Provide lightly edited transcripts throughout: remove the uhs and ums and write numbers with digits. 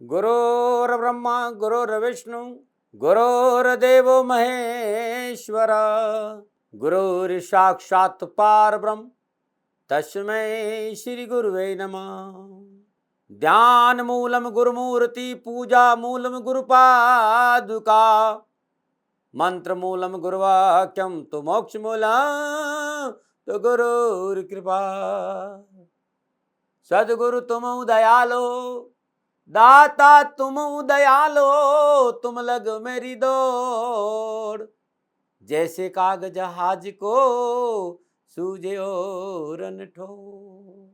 गुरुर्ब्रह्मा गुरुर्विष्णु गुरुर्देवो महेश्वर गुरुर्साक्षात् परब्रह्म तस्मै श्री गुरुवे नमः। ध्यान मूलम गुरुमूर्ति पूजा मूलम गुरुपादुका मंत्र मूलम गुरुवाक्यम तो मोक्ष मूलम तो गुरुर्कृपा। सद्गुरु तुम दयालो दाता तुम दयालो तुम लग मेरी दौड़ जैसे कागज जहाज को सूझे और ठोर।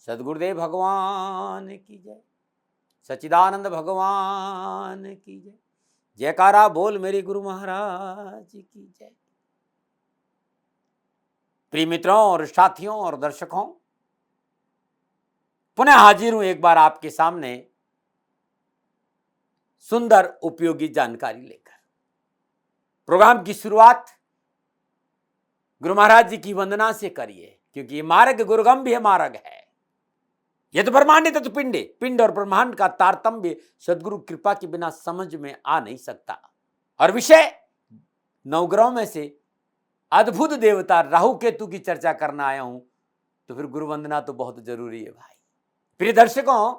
सद्गुरुदेव भगवान की जय, सच्चिदानंद भगवान की जय। जयकारा बोल मेरे गुरु महाराज की जय। प्रिय मित्रों और साथियों और दर्शकों, पुनः हाजिर हूं एक बार आपके सामने सुंदर उपयोगी जानकारी लेकर। प्रोग्राम की शुरुआत गुरु महाराज जी की वंदना से करिए, क्योंकि ये मार्ग गुरुगम्भीर मार्ग है। यह तो ब्रह्मांड तत्व पिंडे, पिंड और ब्रह्मांड का तारतम्य सदगुरु कृपा के बिना समझ में आ नहीं सकता। और विषय नवग्रहों में से अद्भुत देवता राहु केतु की चर्चा करना आया हूं, तो फिर गुरु वंदना तो बहुत जरूरी है भाई। प्रिय दर्शकों,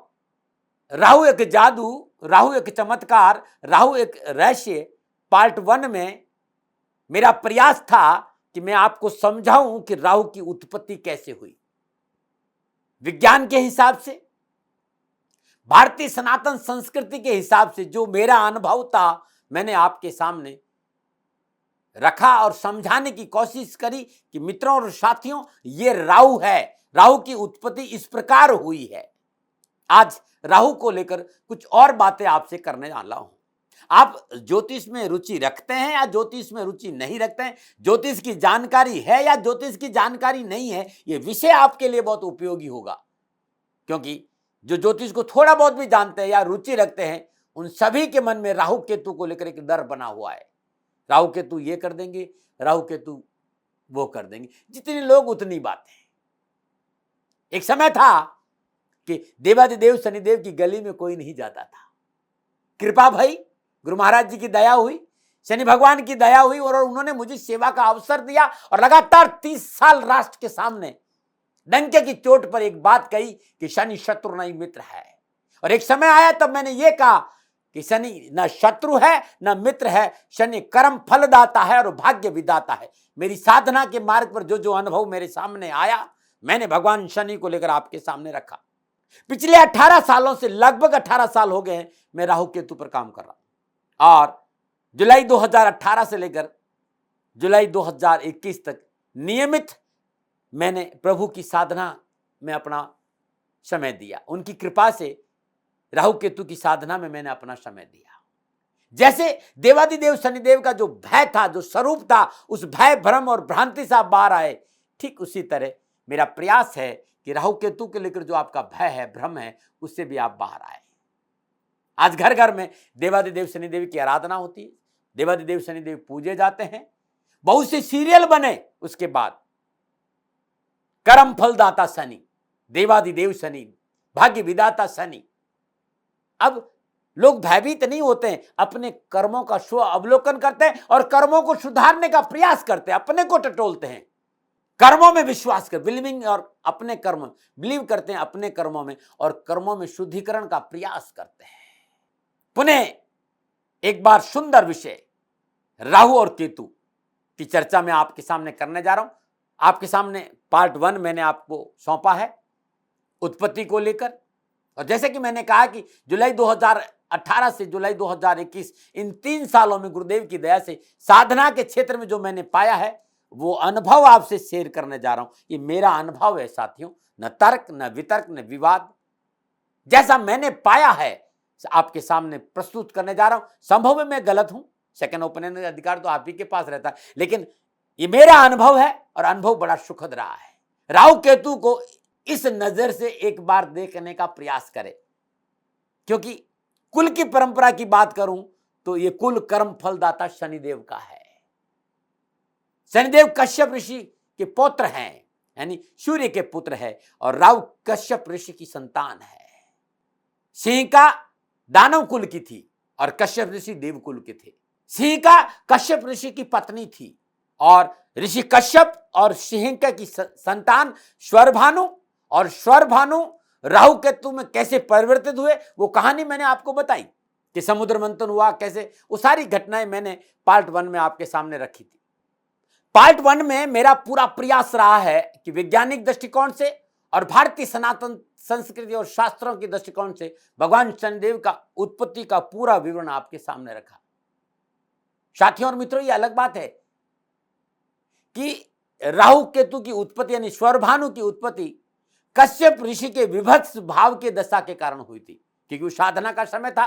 राहु एक जादू, राहु एक चमत्कार, राहु एक रहस्य पार्ट 1 में मेरा प्रयास था कि मैं आपको समझाऊं कि राहु की उत्पत्ति कैसे हुई। विज्ञान के हिसाब से, भारतीय सनातन संस्कृति के हिसाब से जो मेरा अनुभव था, मैंने आपके सामने रखा और समझाने की कोशिश करी कि मित्रों और साथियों, ये राहु है। राहु की उत्पत्ति इस प्रकार हुई है। आज राहु को लेकर कुछ और बातें आपसे करने वाला हूं। आप ज्योतिष में रुचि रखते हैं या ज्योतिष में रुचि नहीं रखते हैं, ज्योतिष की जानकारी है या ज्योतिष की जानकारी नहीं है, यह विषय आपके लिए बहुत उपयोगी होगा। क्योंकि जो ज्योतिष को थोड़ा बहुत भी जानते हैं या रुचि रखते हैं, उन सभी के मन में राहु केतु को लेकर एक डर बना हुआ है। राहु केतु ये कर देंगे, राहु केतु वो कर देंगे। जितने लोग उतनी बातें। एक समय था कि देवादिदेव शनिदेव की गली में कोई नहीं जाता था। कृपा भई, गुरु महाराज जी की दया हुई, शनि भगवान की दया हुई और उन्होंने मुझे सेवा का अवसर दिया और लगातार 30 साल राष्ट्र के सामने डंके की चोट पर एक बात कही कि शनि शत्रु नहीं मित्र है। और एक समय आया तब मैंने ये कहा कि शनि न शत्रु है न मित्र है, शनि कर्म फलदाता है और भाग्य विदाता है। मेरी साधना के मार्ग पर जो जो अनुभव मेरे सामने आया, मैंने भगवान शनि को लेकर आपके सामने रखा। पिछले 18 सालों से, लगभग 18 साल हो गए हैं, मैं राहु केतु पर काम कर रहा हूं। और जुलाई 2018 से लेकर जुलाई 2021 तक नियमित मैंने प्रभु की साधना में अपना समय दिया। उनकी कृपा से राहु केतु की साधना में मैंने अपना समय दिया। जैसे देवादिदेव शनिदेव का जो भय था, जो स्वरूप था, उस भय भ्रम और भ्रांति से आप बाहर आए, ठीक उसी तरह मेरा प्रयास है कि राहु केतु के लेकर जो आपका भय है, भ्रम है, उससे भी आप बाहर आए। आज घर घर में देवादिदेव शनिदेव की आराधना होती है, देवादिदेव शनिदेव पूजे जाते हैं, बहुत से सीरियल बने। उसके बाद कर्म फलदाता शनि, देवादिदेव शनि, भाग्य विदाता शनि। अब लोग भयभीत नहीं होते हैं, अपने कर्मों का स्व अवलोकन करते हैं और कर्मों को सुधारने का प्रयास करते हैं, अपने को टटोलते हैं, कर्मों में विश्वास कर बिलीविंग और अपने कर्म बिलीव करते हैं अपने कर्मों में और कर्मों में शुद्धिकरण का प्रयास करते हैं। पुनः एक बार सुंदर विषय राहु और केतु की चर्चा में आपके सामने करने जा रहा हूं। आपके सामने पार्ट 1 मैंने आपको सौंपा है उत्पत्ति को लेकर। और जैसे कि मैंने कहा कि जुलाई 2018 से जुलाई 2021, इन 3 सालों में गुरुदेव की दया से साधना के क्षेत्र में जो मैंने पाया है, वो अनुभव आपसे शेयर करने जा रहा हूं। ये मेरा अनुभव है साथियों, न तर्क न वितर्क न विवाद। जैसा मैंने पाया है आपके सामने प्रस्तुत करने जा रहा हूं। संभव है मैं गलत हूं, सेकंड ओपिनियन का अधिकार तो आप ही के पास रहता है, लेकिन ये मेरा अनुभव है और अनुभव बड़ा सुखद रहा है। राहु केतु को इस नजर से एक बार देखने का प्रयास करें, क्योंकि कुल की परंपरा की बात करूं तो ये कुल कर्म फलदाता शनिदेव का है। शनिदेव कश्यप ऋषि के पुत्र हैं, यानी सूर्य के पुत्र है, और राहु कश्यप ऋषि की संतान है। सिंहिका दानव कुल की थी और कश्यप ऋषि देवकुल के थे। सिंहिका कश्यप ऋषि की पत्नी थी और ऋषि कश्यप और सिंहिका की संतान स्वरभानु, और स्वरभानु राहु केतु में कैसे परिवर्तित हुए वो कहानी मैंने आपको बताई कि समुद्र मंथन हुआ कैसे, वो सारी घटनाएं मैंने पार्ट 1 में आपके सामने रखी थी। पार्ट 1 में मेरा पूरा प्रयास रहा है कि वैज्ञानिक दृष्टिकोण से और भारतीय सनातन संस्कृति और शास्त्रों के दृष्टिकोण से भगवान शनिदेव का उत्पत्ति का पूरा विवरण आपके सामने रखा। साथियों और मित्रों, ये अलग बात है कि राहु केतु की उत्पत्ति यानी स्वरभानु की उत्पत्ति कश्यप ऋषि के विभत्स भाव के दशा के कारण हुई थी, क्योंकि वो साधना का समय था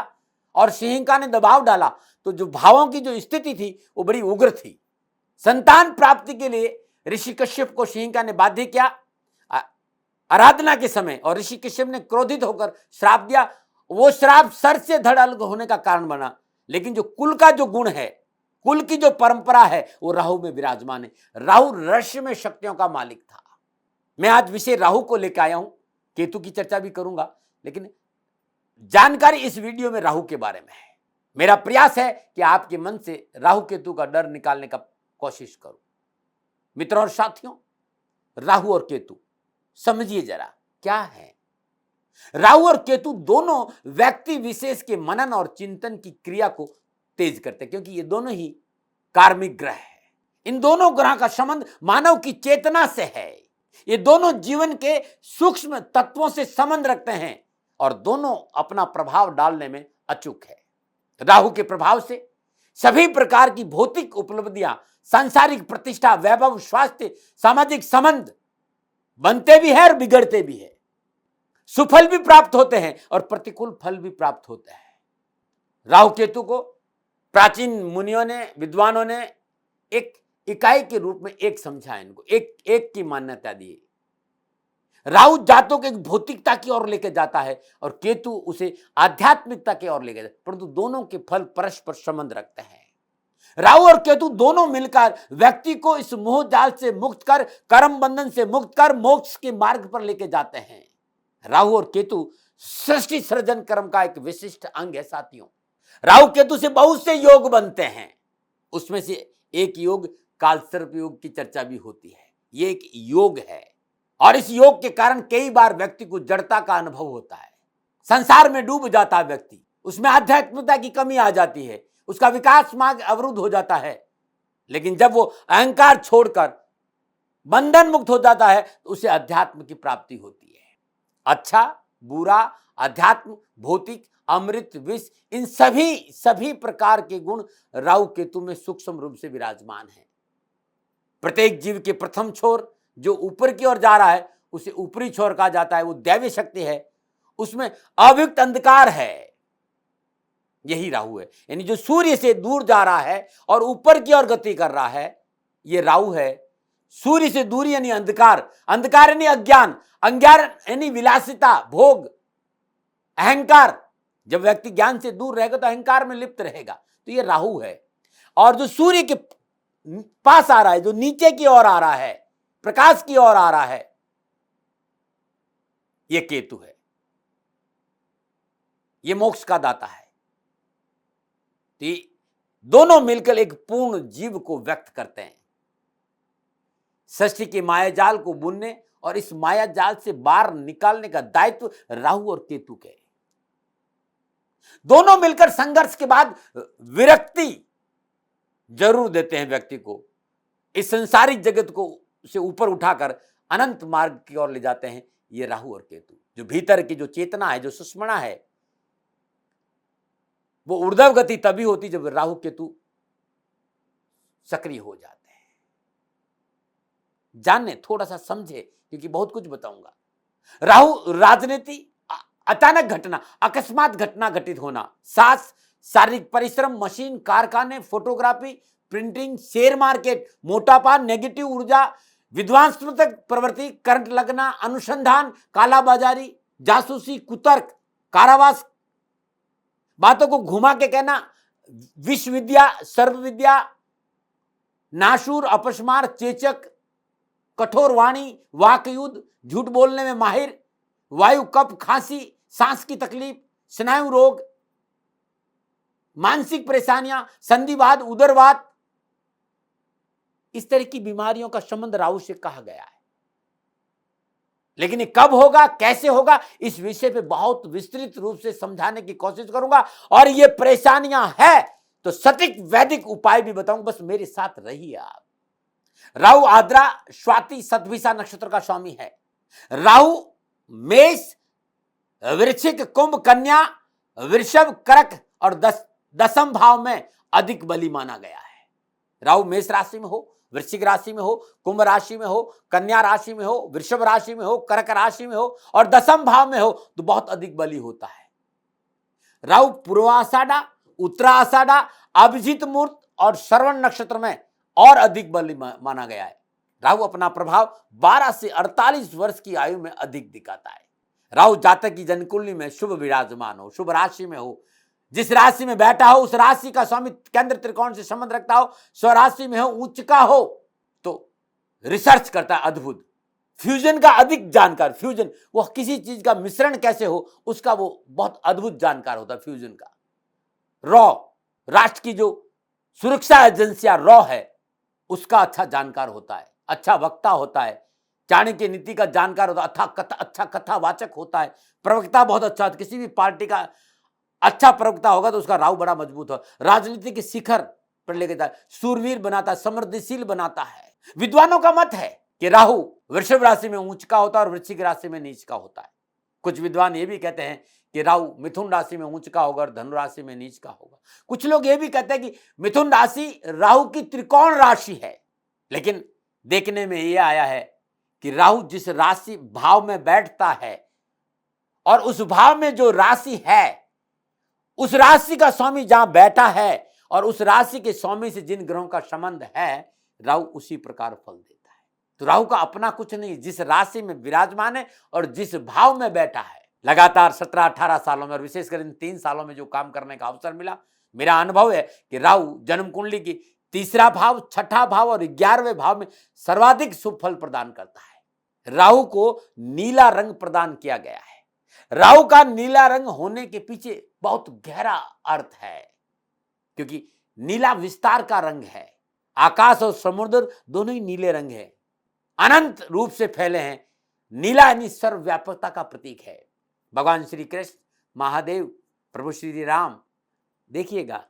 और सिंहिका ने दबाव डाला, तो जो भावों की जो स्थिति थी वो बड़ी उग्र थी। संतान प्राप्ति के लिए ऋषि कश्यप को सिंहिका ने बाध्य किया आराधना के समय, और ऋषि कश्यप ने क्रोधित होकर श्राप दिया। वो श्राप सर से धड़ अलग होने का कारण बना, लेकिन जो कुल का जो गुण है, कुल की जो परंपरा है, वो राहु में विराजमान है। राहु रहस्यमय शक्तियों का मालिक था। मैं आज विषय राहु को लेकर आया हूं, केतु की चर्चा भी करूंगा, लेकिन जानकारी इस वीडियो में राहु के बारे में है। मेरा प्रयास है कि आपके मन से राहु केतु का डर निकालने का कोशिश करूं। मित्रों और साथियों, राहु और केतु समझिए जरा क्या है। राहु और केतु दोनों व्यक्ति विशेष के मनन और चिंतन की क्रिया को तेज करते हैं, क्योंकि ये दोनों ही कार्मिक ग्रह है। इन दोनों ग्रह का संबंध मानव की चेतना से है। ये दोनों जीवन के सूक्ष्म तत्वों से संबंध रखते हैं और दोनों अपना प्रभाव डालने में अचूक है। राहु के प्रभाव से सभी प्रकार की भौतिक उपलब्धियां, सांसारिक प्रतिष्ठा, वैभव, स्वास्थ्य, सामाजिक संबंध बनते भी है और बिगड़ते भी है। सुफल भी प्राप्त होते हैं और प्रतिकूल फल भी प्राप्त होते हैं। राहु केतु को प्राचीन मुनियों ने, विद्वानों ने एक इकाई के रूप में एक समझा, इनको एक की मान्यता दी। राहु जातों को एक भौतिकता की ओर लेकर जाता है और केतु उसे आध्यात्मिकता की ओर लेकर जाता है, परंतु दोनों के फल परस्पर संबंध रखते हैं। राहु और केतु दोनों मिलकर व्यक्ति को इस मोह जाल से मुक्त कर, कर्म बंधन से मुक्त कर मोक्ष के मार्ग पर लेके जाते हैं। राहु और केतु सृष्टि सृजन कर्म का एक विशिष्ट अंग है। साथियों, राहु केतु से बहुत से योग बनते हैं, उसमें से एक योग कालसर्प योग की चर्चा भी होती है। ये एक योग है और इस योग के कारण कई बार व्यक्ति को जड़ता का अनुभव होता है, संसार में डूब जाता है व्यक्ति, उसमें आध्यात्मिकता की कमी आ जाती है, उसका विकास मार्ग अवरुद्ध हो जाता है। लेकिन जब वो अहंकार छोड़कर बंधन मुक्त हो जाता है तो उसे अध्यात्म की प्राप्ति होती है। अच्छा बुरा, अध्यात्म, भौतिक, अमृत, विष, इन सभी प्रकार के गुण राहु केतु में सूक्ष्म रूप से विराजमान है। प्रत्येक जीव के प्रथम छोर जो ऊपर की ओर जा रहा है उसे ऊपरी छोर कहा जाता है, वो दैवी शक्ति है, उसमें अव्यक्त अंधकार है, यही राहु है। यानी जो सूर्य से दूर जा रहा है और ऊपर की ओर गति कर रहा है, ये राहु है। सूर्य से दूरी यानी अंधकार, अंधकार यानी अज्ञान, अज्ञान यानी विलासिता, भोग, अहंकार। जब व्यक्ति ज्ञान से दूर रहेगा तो अहंकार में लिप्त रहेगा, तो ये राहु है। और जो सूर्य के पास आ रहा है, जो नीचे की ओर आ रहा है, प्रकाश की ओर आ रहा है, ये केतु है, ये मोक्ष का दाता है। तो दोनों मिलकर एक पूर्ण जीव को व्यक्त करते हैं। सृष्टि के मायाजाल को बुनने और इस मायाजाल से बाहर निकालने का दायित्व राहु और केतु के। दोनों मिलकर संघर्ष के बाद विरक्ति जरूर देते हैं व्यक्ति को, इस संसारिक जगत को से ऊपर उठाकर अनंत मार्ग की ओर ले जाते हैं। ये राहु और केतु, जो भीतर की जो चेतना है, जो सुषुम्ना है, वो ऊर्ध्व गति तभी होती जब राहु केतु सक्रिय हो जाते हैं। जानने, थोड़ा सा समझे, क्योंकि बहुत कुछ बताऊंगा। राहु राजनीति, अचानक घटना, अकस्मात घटना घटित होना, सास, शारीरिक परिश्रम, मशीन, कारखाने, फोटोग्राफी, प्रिंटिंग, शेयर मार्केट, मोटापा, नेगेटिव ऊर्जा, विध्वंसात्मक प्रवृत्ति, करंट लगना, अनुसंधान, कालाबाजारी, जासूसी, कुतर्क, कारावास, बातों को घुमा के कहना, विश्व विद्या, सर्व विद्या, नाशूर, अपस्मार, चेचक, कठोर वाणी, वाक युद्ध, झूठ बोलने में माहिर, वायु, कफ, खांसी, सांस की तकलीफ, स्नायु रोग, मानसिक परेशानियां, संधिवात, उदरवात, इस तरह की बीमारियों का संबंध राहु से कहा गया है। लेकिन ये कब होगा, कैसे होगा, इस विषय पे बहुत विस्तृत रूप से समझाने की कोशिश करूंगा। और ये परेशानियां है तो सटीक वैदिक उपाय भी बताऊंगा, बस मेरे साथ रहिए आप। राहु आद्रा स्वाति शतभिषा नक्षत्र का स्वामी है। राहु मेष, वृश्चिक, कुंभ, कन्या, वृषभ, कर्क और दसम भाव में अधिक बली माना गया है। राहु मेष राशि में हो, वृश्चिक राशि में हो, कुंभ राशि में हो, कन्या राशि में हो, वृषभ राशि में हो, कर्क राशि में हो और दसम भाव में हो तो बहुत अधिक बली होता है। राहु पूर्वाषाढ़ा, उत्तराषाढ़ा, अभिजीत मुहूर्त और श्रवण नक्षत्र में और अधिक बली माना गया है। राहु अपना प्रभाव 12 से 48 वर्ष की आयु में अधिक दिखाता है। राहु जातक की जन्मकुंडली में शुभ विराजमान हो, शुभ राशि में हो, जिस राशि में बैठा हो उस राशि का स्वामी केंद्र त्रिकोण से संबंध रखता हो, स्वराशि में हो, उच्च का हो तो रिसर्च करता है अद्भुत, फ्यूजन का अधिक जानकार, फ्यूजन वह किसी चीज का मिश्रण कैसे हो उसका वो बहुत अद्भुत जानकार होता है। फ्यूजन का रॉ, राष्ट्र की जो सुरक्षा एजेंसियां रॉ है उसका अच्छा जानकार होता है, अच्छा वक्ता होता है, चाणक्य नीति का जानकार होता है, अच्छा कथावाचक होता है, प्रवक्ता बहुत अच्छा, किसी भी पार्टी का अच्छा प्रवक्ता होगा तो उसका राहु बड़ा मजबूत हो, राजनीति के शिखर पर लेके जाए, सूरवीर बनाता है, समृद्धिशील बनाता है। विद्वानों का मत है कि राहु वृषभ राशि में उच्च का होता है और वृश्चिक राशि में नीच का होता है। कुछ विद्वान ये भी कहते हैं कि राहु मिथुन राशि में उच्च का होगा और धनु राशि में नीच का होगा। कुछ लोग ये भी कहते हैं कि मिथुन राशि राहु की त्रिकोण राशि है, लेकिन देखने में यह आया है कि राहु जिस राशि भाव में बैठता है और उस भाव में जो राशि है उस राशि का स्वामी जहां बैठा है और उस राशि के स्वामी से जिन ग्रहों का संबंध है राहु उसी प्रकार फल देता है। तो राहु का अपना कुछ नहीं, जिस राशि में विराजमान है और जिस भाव में बैठा है, लगातार 17-18 सालों में और विशेषकर इन 3 सालों में जो काम करने का अवसर मिला, मेरा अनुभव है कि राहु जन्म कुंडली की तीसरा भाव, छठा भाव और 11वें भाव में सर्वाधिक शुभ फल प्रदान करता है। राहु को नीला रंग प्रदान किया गया है। राहु का नीला रंग होने के पीछे बहुत गहरा अर्थ है, क्योंकि नीला विस्तार का रंग है। आकाश और समुद्र दोनों ही नीले रंग है, अनंत रूप से फैले हैं। नीला यानी सर्वव्यापकता का प्रतीक है। भगवान श्री कृष्ण, महादेव, प्रभु श्री राम, देखिएगा,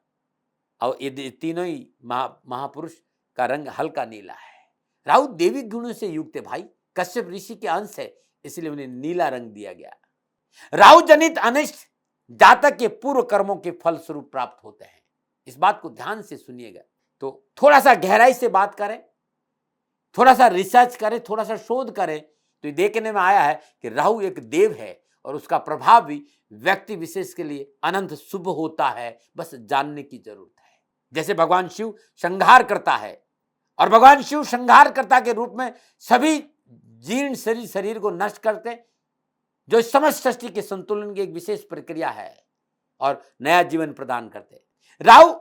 और ये तीनों ही महापुरुष का रंग हल्का नीला है। राहु देवी गुणों से युक्त है भाई, कश्यप ऋषि के अंश है, इसलिए उन्हें नीला रंग दिया गया। राहु जनित अनिष्ट जातक के पूर्व कर्मों के फल स्वरूप प्राप्त होते हैं। इस बात को ध्यान से सुनिएगा। तो थोड़ा सा गहराई से बात करें, थोड़ा सा रिसर्च करें, थोड़ा सा शोध करें तो देखने में आया है कि राहु एक देव है और उसका प्रभाव भी व्यक्ति विशेष के लिए अनंत शुभ होता है, बस जानने की जरूरत है। जैसे भगवान शिव संहार करता है और भगवान शिव संहारकर्ता के रूप में सभी जीर्ण शरीर को नष्ट करके जो समस्त सृष्टि के संतुलन की एक विशेष प्रक्रिया है और नया जीवन प्रदान करते। राहु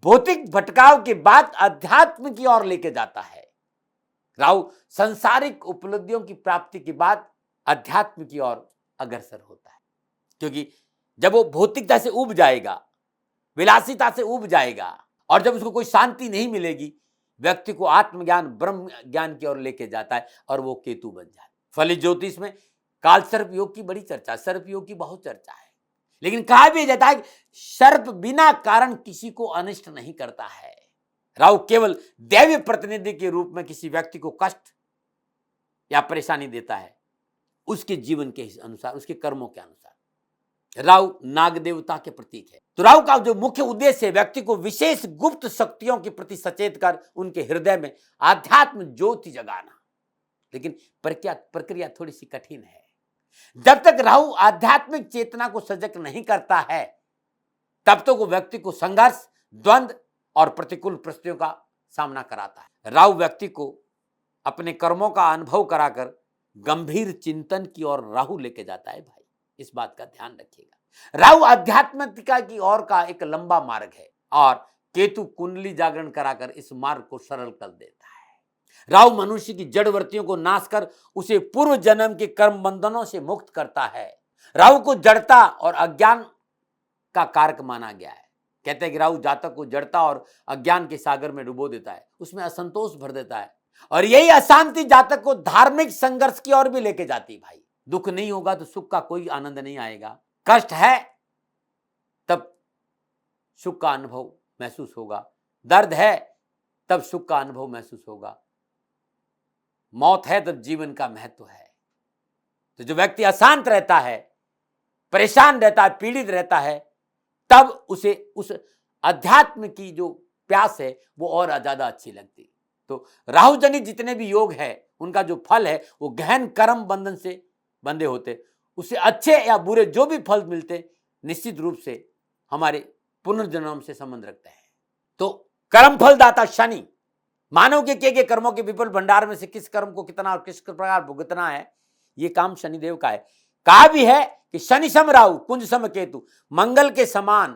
भौतिक भटकाव के बाद अध्यात्म की ओर लेके जाता है। राहु सांसारिक उपलब्धियों की प्राप्ति के बाद अध्यात्म की ओर अग्रसर होता है, क्योंकि जब वो भौतिकता से उब जाएगा, विलासिता से उब जाएगा और जब उसको कोई शांति नहीं मिलेगी, व्यक्ति को आत्मज्ञान, ब्रह्म ज्ञान की ओर लेके जाता है और वो केतु बन जाता है। फलित ज्योतिष में काल सर्प योग की बड़ी चर्चा, सर्प योग की बहुत चर्चा है, लेकिन कहा भी जाता है कि सर्प बिना कारण किसी को अनिष्ट नहीं करता है। राहु केवल दैवीय प्रतिनिधि के रूप में किसी व्यक्ति को कष्ट या परेशानी देता है उसके जीवन के अनुसार, उसके कर्मों के अनुसार। राहु नाग देवता के प्रतीक है। तो राहु का जो मुख्य उद्देश्य है व्यक्ति को विशेष गुप्त शक्तियों के प्रति सचेत कर उनके हृदय में आध्यात्म ज्योति जगाना। लेकिन प्रक्रिया थोड़ी सी कठिन है। जब तक राहु आध्यात्मिक चेतना को सजग नहीं करता है तब तक वो व्यक्ति को संघर्ष, द्वंद्व और प्रतिकूल परिस्थितियों का सामना कराता है। राहु व्यक्ति को अपने कर्मों का अनुभव कराकर गंभीर चिंतन की ओर राहु लेके जाता है भाई, इस बात का ध्यान रखिएगा। राहु आध्यात्मिकता की ओर का एक लंबा मार्ग है और केतु कुंडली जागरण कराकर इस मार्ग को सरल कर देता है। राहु मनुष्य की जड़ वृत्तियों को नाश कर उसे पूर्व जन्म के कर्म बंधनों से मुक्त करता है। राहु को जड़ता और अज्ञान का कारक माना गया है। कहते हैं कि राहु जातक को जड़ता और अज्ञान के सागर में डुबो देता है, उसमें असंतोष भर देता है, और यही अशांति जातक को धार्मिक संघर्ष की ओर भी लेके जाती है। भाई, दुख नहीं होगा तो सुख का कोई आनंद नहीं आएगा। कष्ट है तब सुख का अनुभव महसूस होगा, दर्द है तब सुख का अनुभव महसूस होगा, मौत है तब जीवन का महत्व है। तो जो व्यक्ति अशांत रहता है, परेशान रहता है, पीड़ित रहता है, तब उसे उस अध्यात्म की जो प्यास है वो और ज्यादा अच्छी लगती। तो राहु जनित जितने भी योग है उनका जो फल है वो गहन कर्म बंधन से बंधे होते, उसे अच्छे या बुरे जो भी फल मिलते निश्चित रूप से हमारे पुनर्जन्म से संबंध रखते हैं। तो कर्म फलदाता शनि मानव के किए गए कर्मों के विपुल भंडार में से किस कर्म को कितना और किस प्रकार भुगतना है, ये काम शनिदेव का है। कहा भी है कि शनि सम राहु कुंज सम केतु, मंगल के समान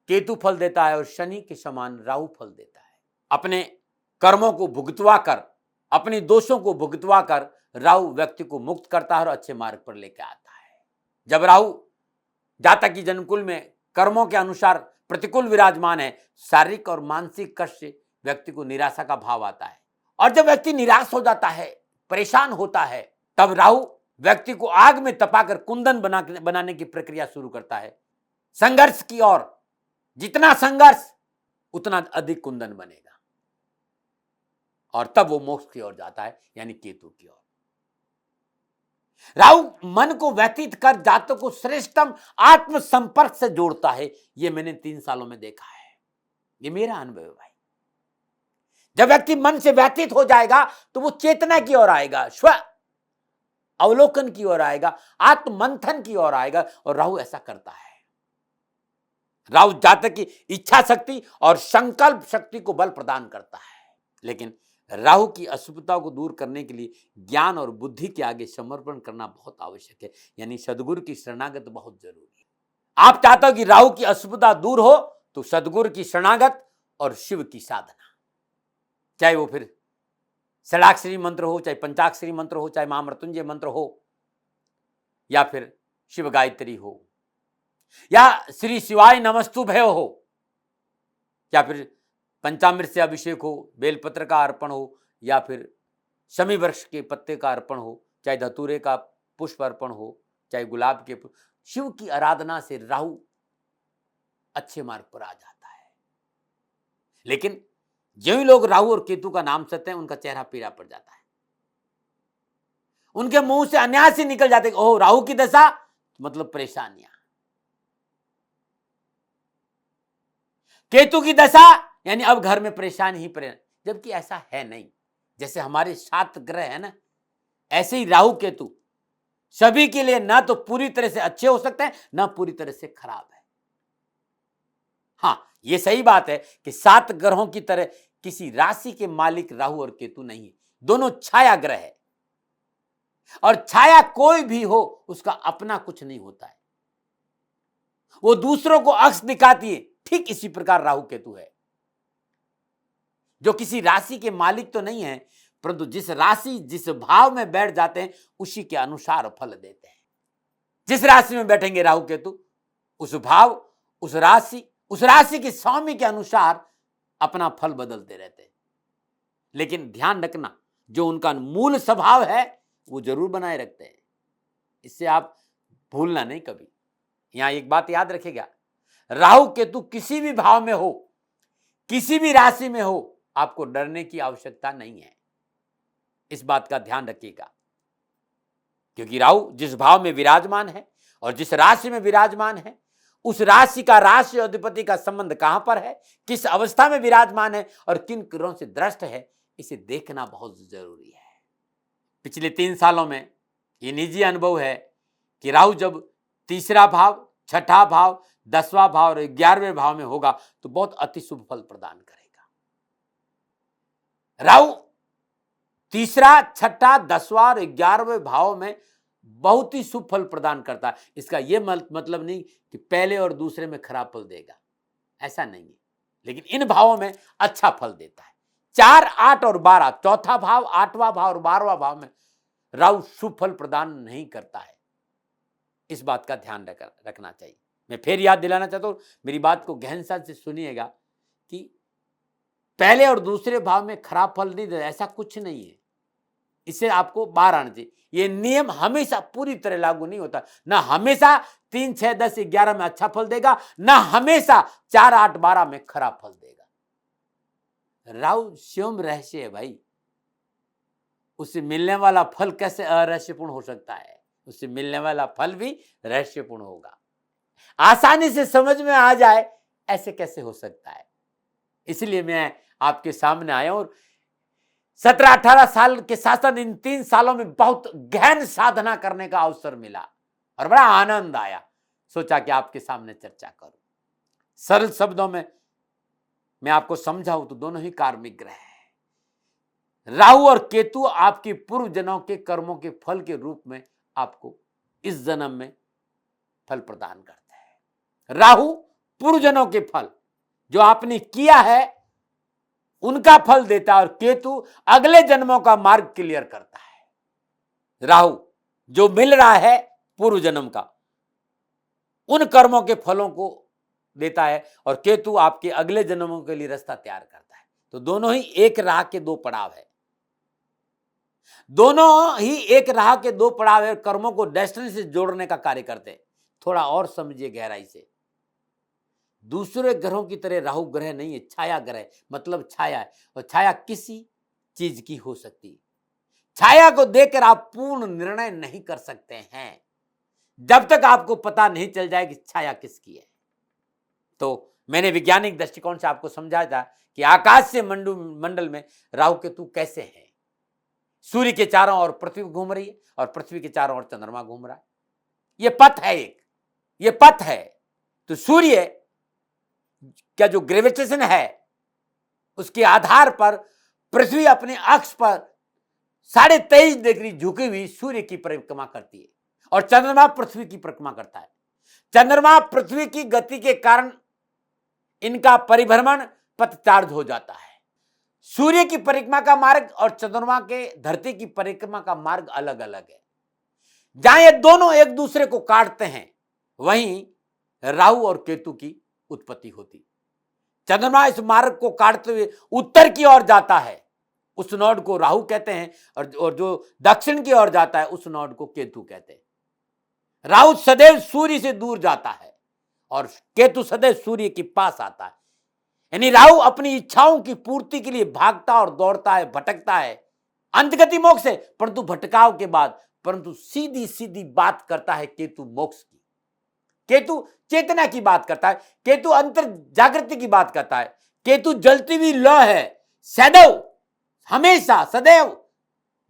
केतु फल देता है और शनि के समान राहु फल देता है। अपने कर्मों को भुगतवा कर, अपने दोषों को भुगतवा कर राहु व्यक्ति को मुक्त करता है और अच्छे मार्ग पर लेकर आता है। जब राहु जातक की जन्मकुल में कर्मों के अनुसार प्रतिकूल विराजमान है, शारीरिक और मानसिक कष्ट से व्यक्ति को निराशा का भाव आता है, और जब व्यक्ति निराश हो जाता है, परेशान होता है, तब राहु व्यक्ति को आग में तपाकर कुंदन बनाने की प्रक्रिया शुरू करता है। संघर्ष की ओर, जितना संघर्ष उतना अधिक कुंदन बनेगा, और तब वो मोक्ष की ओर जाता है, यानी केतु की ओर। राहु मन को व्यतीत कर जातक को श्रेष्ठतम आत्म संपर्क से जोड़ता है। ये मैंने 3 सालों में देखा है, ये मेरा अनुभव है भाई। जब व्यक्ति मन से व्यतीत हो जाएगा तो वो चेतना की ओर आएगा, स्व अवलोकन की ओर आएगा, आत्म मंथन की ओर आएगा, और राहु ऐसा करता है। राहु जातक की इच्छा शक्ति और संकल्प शक्ति को बल प्रदान करता है, लेकिन राहु की अशुभता को दूर करने के लिए ज्ञान और बुद्धि के आगे समर्पण करना बहुत आवश्यक है, यानी सद्गुरु की शरणागत बहुत जरूरी है। आप चाहते हो कि राहु की अशुभता दूर हो तो सद्गुरु की शरणागत और शिव की साधना, चाहे वो फिर षडाक्षरी मंत्र हो, चाहे पंचाक्षरी मंत्र हो, चाहे महामृत्युंजय मंत्र हो, या फिर शिव गायत्री हो, या श्री शिवाय नमस्तुभ्य हो, या फिर पंचामृत से अभिषेक हो, बेलपत्र का अर्पण हो, या फिर शमी वृक्ष के पत्ते का अर्पण हो, चाहे धतूरे का पुष्प अर्पण हो, चाहे गुलाब के पुष्प, शिव की आराधना से राहु अच्छे मार्ग पर आ जाता है। लेकिन जो ही लोग राहु और केतु का नाम सुनते हैं उनका चेहरा पीला पड़ जाता है, उनके मुंह से अनायास निकल जाते हैं, ओह राहु की दशा मतलब परेशानियां, केतु की दशा यानी अब घर में परेशान ही परेशान, जबकि ऐसा है नहीं। जैसे हमारे 7 ग्रह है ना, ऐसे ही राहु केतु सभी के लिए ना तो पूरी तरह से अच्छे हो सकते हैं, ना पूरी तरह से खराब है। हाँ, यह सही बात है कि 7 ग्रहों की तरह किसी राशि के मालिक राहु और केतु नहीं है, दोनों छाया ग्रह है, और छाया कोई भी हो उसका अपना कुछ नहीं होता है, वो दूसरों को अक्स दिखाती है। ठीक इसी प्रकार राहु केतु है, जो किसी राशि के मालिक तो नहीं है, परंतु जिस राशि जिस भाव में बैठ जाते हैं उसी के अनुसार फल देते हैं। जिस राशि में बैठेंगे राहु केतु, उस भाव, उस राशि के स्वामी के अनुसार अपना फल बदलते रहते हैं। लेकिन ध्यान रखना, जो उनका मूल स्वभाव है वो जरूर बनाए रखते हैं, इससे आप भूलना नहीं कभी। यहां एक बात याद रखिएगा, राहु केतु किसी भी भाव में हो, किसी भी राशि में हो, आपको डरने की आवश्यकता नहीं है, इस बात का ध्यान रखिएगा। क्योंकि राहु जिस भाव में विराजमान है और जिस राशि में विराजमान है, उस राशि का राशि अधिपति का संबंध कहां पर है, किस अवस्था में विराजमान है और किन ग्रहों से दृष्ट है, इसे देखना बहुत जरूरी है। पिछले 3 सालों में ये निजी अनुभव है कि राहु जब तीसरा भाव, छठा भाव, 10वां भाव और 11वें भाव में होगा तो बहुत अति शुभ फल प्रदान करेगा। राहु तीसरा, छठा, 10वां और 11वें भाव में बहुत ही शुभ फल प्रदान करता है। इसका यह मतलब नहीं कि पहले और दूसरे में खराब फल देगा, ऐसा नहीं है, लेकिन इन भावों में अच्छा फल देता है। 4, 8 और 12, चौथा भाव, 8वां भाव और 12वां भाव में राहु शुभ फल प्रदान नहीं करता है। इस बात का ध्यान रखना चाहिए। मैं फिर याद दिलाना चाहता हूं, मेरी बात को गहनता से सुनिएगा कि पहले और दूसरे भाव में खराब फल नहीं देता, ऐसा कुछ नहीं है। इससे आपको बाहर आना चाहिए। ये नियम हमेशा पूरी तरह लागू नहीं होता, ना हमेशा 3, 6, 10, 11 में अच्छा फल देगा, ना हमेशा 4, 8, 12 में खराब फल देगा। राहु स्वयं रहस्य है भाई, उससे मिलने वाला फल कैसे अरहस्यपूर्ण हो सकता है? उससे मिलने वाला फल भी रहस्यपूर्ण होगा। आसानी से समझ में आ जाए ऐसे कैसे हो सकता है? इसलिए मैं आपके सामने आया और 17-18 साल के साथ साथ इन 3 सालों में बहुत गहन साधना करने का अवसर मिला और बड़ा आनंद आया। सोचा कि आपके सामने चर्चा करूं। सरल शब्दों में मैं आपको समझाऊं तो दोनों ही कार्मिक ग्रह हैं। राहु और केतु आपकी पूर्व जन्मों के कर्मों के फल के रूप में आपको इस जन्म में फल प्रदान करते हैं। राहु पूर्व जन्मों के फल जो आपने किया है उनका फल देता है और केतु अगले जन्मों का मार्ग क्लियर करता है। राहु जो मिल रहा है पूर्व जन्म का, उन कर्मों के फलों को देता है और केतु आपके अगले जन्मों के लिए रास्ता तैयार करता है। तो दोनों ही एक राह के दो पड़ाव है, दोनों ही एक राह के दो पड़ाव है, कर्मों को डेस्टिनी से जोड़ने का कार्य करते हैं। थोड़ा और समझिए गहराई से। दूसरे ग्रहों की तरह राहु ग्रह नहीं है, छाया ग्रह, मतलब छाया है, और छाया किसी चीज की हो सकती है। छाया को देखकर आप पूर्ण निर्णय नहीं कर सकते हैं जब तक आपको पता नहीं चल जाए कि छाया किसकी है। तो मैंने वैज्ञानिक दृष्टिकोण से आपको समझाया था कि आकाश से मंडल में राहु केतु कैसे हैं। सूर्य के चारों ओर पृथ्वी घूम रही है और पृथ्वी के चारों ओर चंद्रमा घूम रहा है। ये पथ है, ये पथ है। तो सूर्य का जो ग्रेविटेशन है उसके आधार पर पृथ्वी अपने अक्ष पर 23.5 डिग्री झुकी हुई सूर्य की परिक्रमा करती है और चंद्रमा पृथ्वी की परिक्रमा करता है। चंद्रमा पृथ्वी की गति के कारण इनका परिभ्रमण पथ चार्ज हो जाता है। सूर्य की परिक्रमा का मार्ग और चंद्रमा के धरती की परिक्रमा का मार्ग अलग अलग है। जहां ये दोनों एक दूसरे को काटते हैं वहीं राहु और केतु की उत्पत्ति होती। चंद्रमा इस मार्ग को काटते हुए उत्तर की ओर जाता है, उस नोड को राहु कहते हैं, और जो दक्षिण की ओर जाता है उस नोड को केतु कहते हैं। राहु सदैव सूर्य से दूर जाता है और केतु सदैव सूर्य के पास आता है। यानी राहु अपनी इच्छाओं की पूर्ति के लिए भागता और दौड़ता है, भटकता है, अंतगति मोक्ष है, परंतु भटकाव के बाद, परंतु सीधी सीधी बात करता है केतु मोक्ष की। केतु चेतना की बात करता है, केतु अंतर जागृति की बात करता है। केतु जलती हुई लौ है, सदैव हमेशा सदैव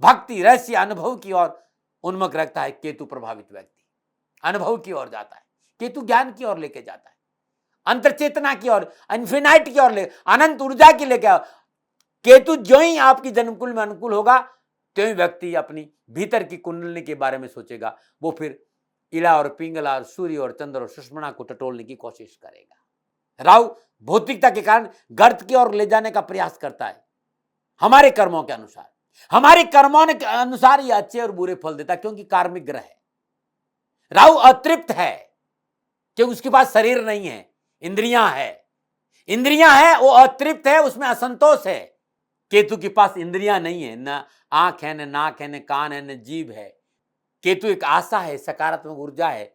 भक्ति रहस्य अनुभव की ओर उन्मुख रखता है। केतु प्रभावित व्यक्ति अनुभव की ओर जाता है, केतु ज्ञान की ओर लेके जाता है, अंतर चेतना की ओर, इन्फिनाइट की ओर, अनंत ऊर्जा की लेकर। केतु जो ही आपकी जन्मकुल में अनुकूल होगा तो ही व्यक्ति अपनी भीतर की कुंडली के बारे में सोचेगा। वो फिर इला और पिंगला और सूर्य और चंद्र और सुषमणा को टटोलने की कोशिश करेगा। राहु भौतिकता के कारण गर्त की ओर ले जाने का प्रयास करता है। हमारे कर्मों के अनुसार, हमारे कर्मों के अनुसार ये अच्छे और बुरे फल देता है, क्योंकि कार्मिक ग्रह है। राहु अतृप्त है क्योंकि उसके पास शरीर नहीं है, इंद्रियां है, वो अतृप्त है, उसमें असंतोष है। केतु के पास इंद्रियां नहीं है, न आंख है, न नाक है, न कान है, न जीभ है। केतु एक आशा है, सकारात्मक ऊर्जा है,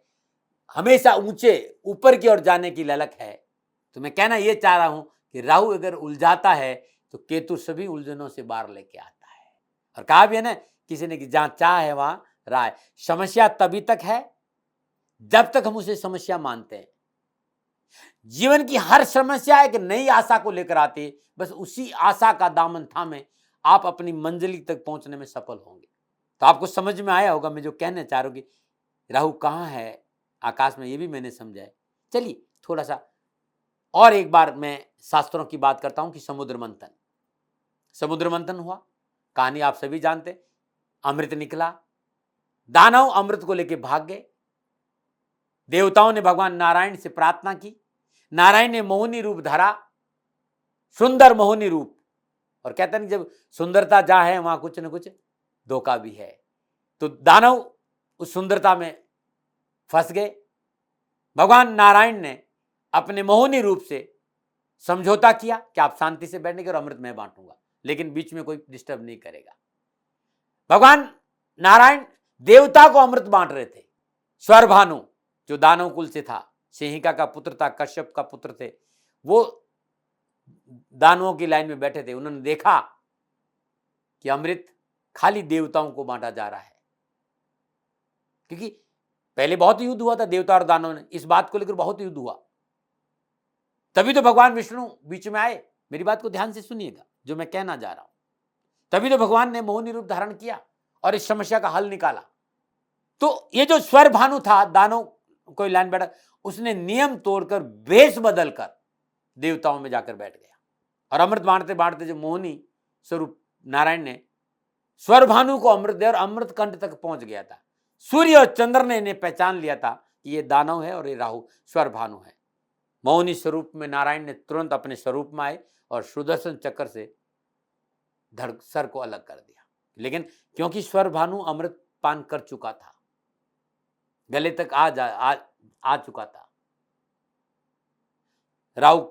हमेशा ऊंचे ऊपर की ओर जाने की ललक है। तो मैं कहना यह चाह रहा हूं कि राहु अगर उलझाता है तो केतु सभी उलझनों से बाहर लेके आता है। और कहा भी है ना किसी ने कि जहां चाह है वहां राह है। समस्या तभी तक है जब तक हम उसे समस्या मानते हैं। जीवन की हर समस्या एक नई आशा को लेकर आती है, बस उसी आशा का दामन थामे आप अपनी मंजिल तक पहुंचने में सफल होंगे। तो आपको समझ में आया होगा मैं जो कहना चाह रहा हूं कि राहु कहां है आकाश में, ये भी मैंने समझा है। चलिए थोड़ा सा और एक बार मैं शास्त्रों की बात करता हूं कि समुद्र मंथन हुआ, कहानी आप सभी जानते। अमृत निकला, दानव अमृत को लेकर भाग गए। देवताओं ने भगवान नारायण से प्रार्थना की, नारायण ने मोहिनी रूप धरा, सुंदर मोहिनी रूप। और कहते हैं जब सुंदरता जा है वहां कुछ न कुछ धोखा भी है। तो दानव उस सुंदरता में फंस गए। भगवान नारायण ने अपने मोहिनी रूप से समझौता किया कि आप शांति से बैठने के और अमृत मैं बांटूंगा, लेकिन बीच में कोई डिस्टर्ब नहीं करेगा। भगवान नारायण देवता को अमृत बांट रहे थे। स्वरभानु जो दानव कुल से था, सिंहिका का पुत्र था, कश्यप का पुत्र थे, वो दानवों की लाइन में बैठे थे। उन्होंने देखा कि अमृत खाली देवताओं को बांटा जा रहा है, क्योंकि पहले बहुत युद्ध हुआ था देवता और दानव ने, इस बात को लेकर बहुत युद्ध हुआ। तभी तो भगवान विष्णु बीच में आए। मेरी बात को ध्यान से सुनिएगा जो मैं कहना जा रहा हूं। तभी तो भगवान ने मोहिनी रूप धारण किया और इस समस्या का हल निकाला। तो ये जो स्वर भानु था, दानव कोई लाइन बैठा, उसने नियम तोड़कर वेश बदलकर देवताओं में जाकर बैठ गया और अमृत बांटते बांटते जो मोहिनी स्वरूप नारायण ने स्वर भानु को अमृत दिया और अमृत कंठ तक पहुंच गया था। सूर्य और चंद्र ने इन्हें पहचान लिया था कि ये दानव है और ये राहु स्वर भानु है। मोहिनी स्वरूप में नारायण ने तुरंत अपने स्वरूप में आए और सुदर्शन चक्र से सर को अलग कर दिया। लेकिन क्योंकि स्वर भानु अमृत पान कर चुका था, गले तक आ चुका था, राहु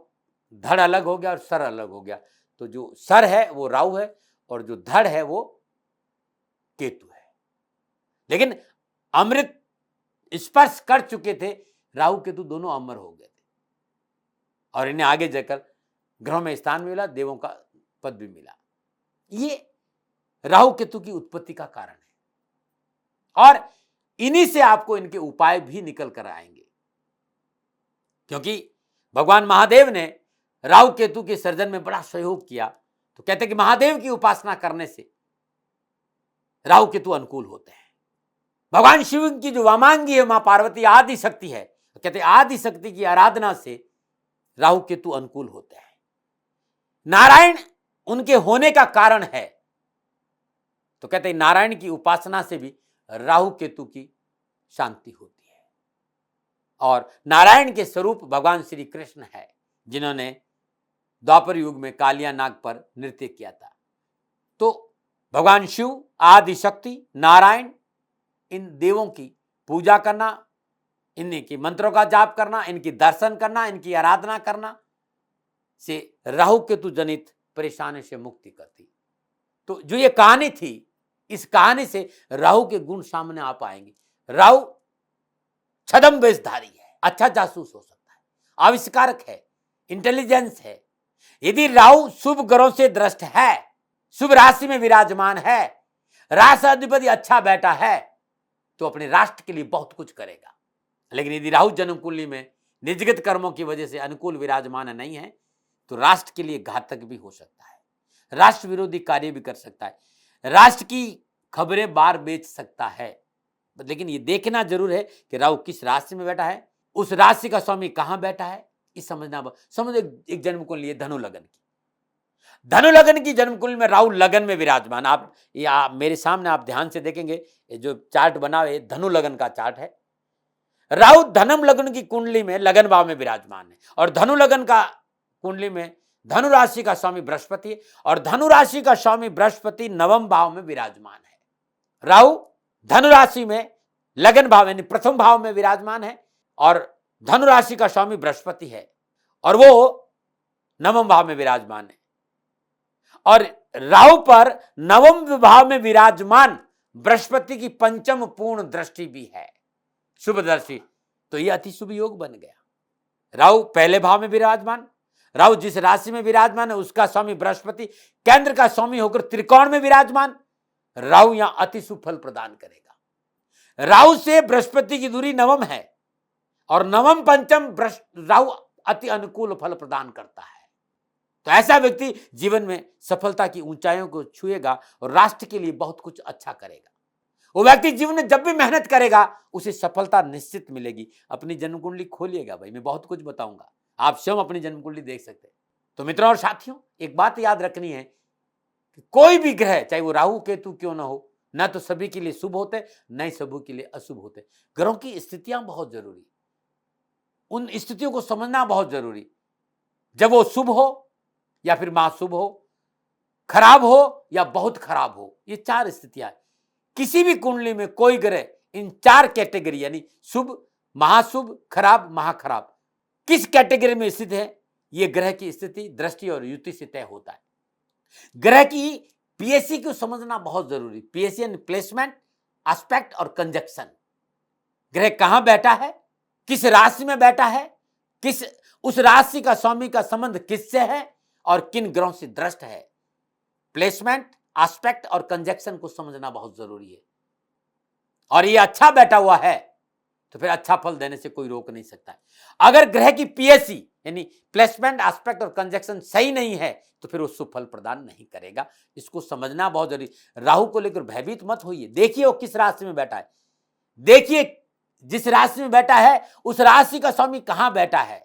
धड़ अलग हो गया और सर अलग हो गया। तो जो सर है वो राहु है और जो धड़ है वो केतु है। लेकिन अमृत स्पर्श कर चुके थे, राहु केतु दोनों अमर हो गए थे और इन्हें आगे जाकर ग्रहों में स्थान मिला, देवों का पद भी मिला। ये राहु केतु की उत्पत्ति का कारण है और इन्हीं से आपको इनके उपाय भी निकल कर आएंगे, क्योंकि भगवान महादेव ने राहु केतु के सर्जन में बड़ा सहयोग किया। तो कहते हैं कि महादेव की उपासना करने से राहु केतु अनुकूल होते हैं। भगवान शिव की जो वामांगी है मां पार्वती आदि शक्ति है, तो कहते हैं आदि शक्ति की आराधना से राहु केतु अनुकूल होते हैं। नारायण उनके होने का कारण है, तो कहते हैं नारायण की उपासना से भी राहु केतु की शांति होती है। और नारायण के स्वरूप भगवान श्री कृष्ण है, जिन्होंने द्वापर युग में कालिया नाग पर नृत्य किया था। तो भगवान शिव, आदि शक्ति, नारायण, इन देवों की पूजा करना, इनके मंत्रों का जाप करना, इनकी दर्शन करना, इनकी आराधना करना से राहु केतु जनित परेशानी से मुक्ति करती। तो जो ये कहानी थी, इस कहानी से राहु के गुण सामने आ पाएंगे। राहु छद्म वेशधारी है, अच्छा जासूस हो सकता है, आविष्कारक है, इंटेलिजेंस है। यदि राहु शुभ ग्रहों से दृष्ट है, शुभ राशि में विराजमान है, राशि अधिपति अच्छा बैठा है, तो अपने राष्ट्र के लिए बहुत कुछ करेगा। लेकिन यदि राहु जन्म कुंडली में निजगत कर्मों की वजह से अनुकूल विराजमान नहीं है, तो राष्ट्र के लिए घातक भी हो सकता है, राष्ट्र विरोधी कार्य भी कर सकता है, राष्ट्र की खबरें बार बेच सकता है। लेकिन ये देखना जरूर है कि राहु किस राशि में बैठा है, उस राशि का स्वामी कहां बैठा है, इस समझना। समझो एक जन्म कुंडली है धनु लगन की, धनु लगन की जन्म कुंडली में राहु लगन में विराजमान। आप मेरे सामने आप ध्यान से देखेंगे, जो चार्ट बना है धनु लगन का चार्ट है। राहु धनम लगन की कुंडली में लगन भाव में विराजमान है और धनु लगन का कुंडली में धनु राशि का स्वामी बृहस्पति है और धनु राशि का स्वामी बृहस्पति नवम भाव में विराजमान है। राहु धनु राशि में लगन भाव यानी प्रथम भाव में विराजमान है और धनु राशि का स्वामी बृहस्पति है और वो नवम भाव में विराजमान है। और राहु पर नवम भाव में विराजमान बृहस्पति की पंचम पूर्ण दृष्टि भी है, शुभ दृष्टि। तो यह अति शुभ योग बन गया। राहु पहले भाव में विराजमान, राहु जिस राशि में विराजमान है उसका स्वामी बृहस्पति केंद्र का स्वामी होकर त्रिकोण में विराजमान, राहु यहां अति शुभ फल प्रदान करेगा। राहु से बृहस्पति की दूरी नवम है और नवम पंचम राहु अति अनुकूल फल प्रदान करता है। तो ऐसा व्यक्ति जीवन में सफलता की ऊंचाइयों को छुएगा और राष्ट्र के लिए बहुत कुछ अच्छा करेगा। वो व्यक्ति जीवन में जब भी मेहनत करेगा उसे सफलता निश्चित मिलेगी। अपनी जन्म कुंडली खोलिएगा भाई, मैं बहुत कुछ बताऊंगा, आप स्वयं अपनी जन्म कुंडली देख सकते हैं। तो मित्रों और साथियों, एक बात याद रखनी है कि कोई भी ग्रह, चाहे वो राहु केतु क्यों ना हो, ना तो सभी के लिए शुभ होते, न ही सभी के लिए अशुभ होते। ग्रहों की स्थितियां बहुत जरूरी, उन स्थितियों को समझना बहुत जरूरी। जब वो शुभ हो या फिर महाशुभ हो, खराब हो या बहुत खराब हो, ये चार स्थितियां। किसी भी कुंडली में कोई ग्रह इन चार कैटेगरी यानी शुभ, महाशुभ, खराब, महाखराब, किस कैटेगरी में स्थित है, यह ग्रह की स्थिति, दृष्टि और युति से तय होता है। ग्रह की पीएससी को समझना बहुत जरूरी। पीएससी यानी प्लेसमेंट, एस्पेक्ट और कंजक्शन। ग्रह कहां बैठा है, किस राशि में बैठा है, किस उस राशि का स्वामी का संबंध किससे है और किन ग्रहों से दृष्ट है। प्लेसमेंट, एस्पेक्ट और कंजक्शन को समझना बहुत जरूरी है। और ये अच्छा बैठा हुआ है तो फिर अच्छा फल देने से कोई रोक नहीं सकता है। अगर ग्रह की पीएससी यानी प्लेसमेंट, एस्पेक्ट और कंजक्शन सही नहीं है तो फिर वो शुभ फल प्रदान नहीं करेगा। इसको समझना बहुत जरूरी। राहु को लेकर भयभीत मत होइए। देखिए वो किस राशि में बैठा है, देखिए जिस राशि में बैठा है उस राशि का स्वामी कहां बैठा है।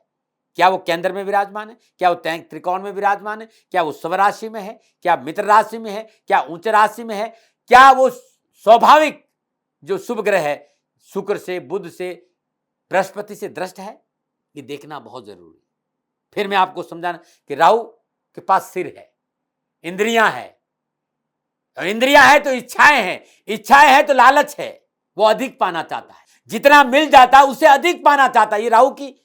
क्या वो केंद्र में विराजमान है, क्या वो त्रिकोण में विराजमान है, क्या वो स्वराशि में है, क्या मित्र राशि में है, क्या उच्च राशि में है, क्या वो स्वाभाविक जो शुभ ग्रह है शुक्र से, बुध से, बृहस्पति से दृष्ट है, ये देखना बहुत जरूरी है। फिर मैं आपको समझाना कि राहु के पास सिर है, इंद्रियां है, और इंद्रियां है तो इच्छाएं हैं, इच्छाएं है तो लालच है, वो अधिक पाना चाहता है, जितना मिल जाता है उसे अधिक पाना चाहता है। ये राहु की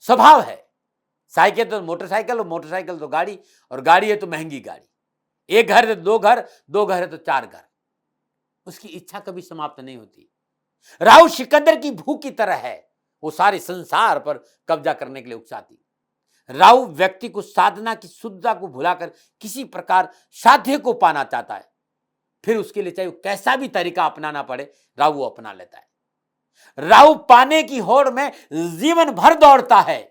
स्वभाव है। साइकिल तो मोटरसाइकिल, और मोटरसाइकिल तो गाड़ी, और गाड़ी है तो महंगी गाड़ी। एक घर है तो दो घर, दो घर है तो चार घर। उसकी इच्छा कभी समाप्त नहीं होती। राहु सिकंदर की भूख की तरह है, वो सारे संसार पर कब्जा करने के लिए उकसाती। राहु व्यक्ति को साधना की शुद्धता को भुलाकर किसी प्रकार साध्य को पाना चाहता है। फिर उसके लिए चाहे वो कैसा भी तरीका अपनाना पड़े, राहु वो अपना लेता है। राहु पाने की होड़ में जीवन भर दौड़ता है।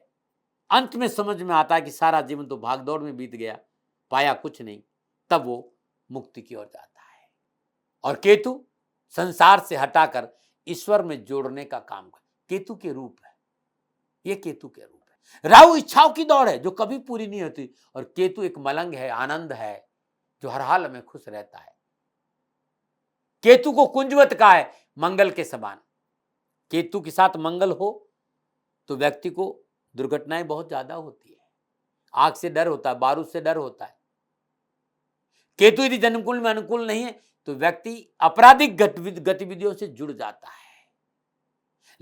अंत में समझ में आता है कि सारा जीवन तो भाग दौड़ में बीत गया, पाया कुछ नहीं, तब वो मुक्ति की ओर जाता है। और केतु संसार से हटाकर ईश्वर में जोड़ने का काम कर, केतु के रूप है, ये केतु के रूप है। राहु इच्छाओं की दौड़ है जो कभी पूरी नहीं होती, और केतु एक मलंग है, आनंद है, जो हर हाल में खुश रहता है। केतु को कुंजवत का है, मंगल के समान। केतु के साथ मंगल हो तो व्यक्ति को दुर्घटनाएं बहुत ज्यादा होती है। आग से डर होता है, बारूद से डर होता है। केतु यदि जन्मकुंड में अनुकूल नहीं है तो व्यक्ति आपराधिक गतिविधियों से जुड़ जाता है।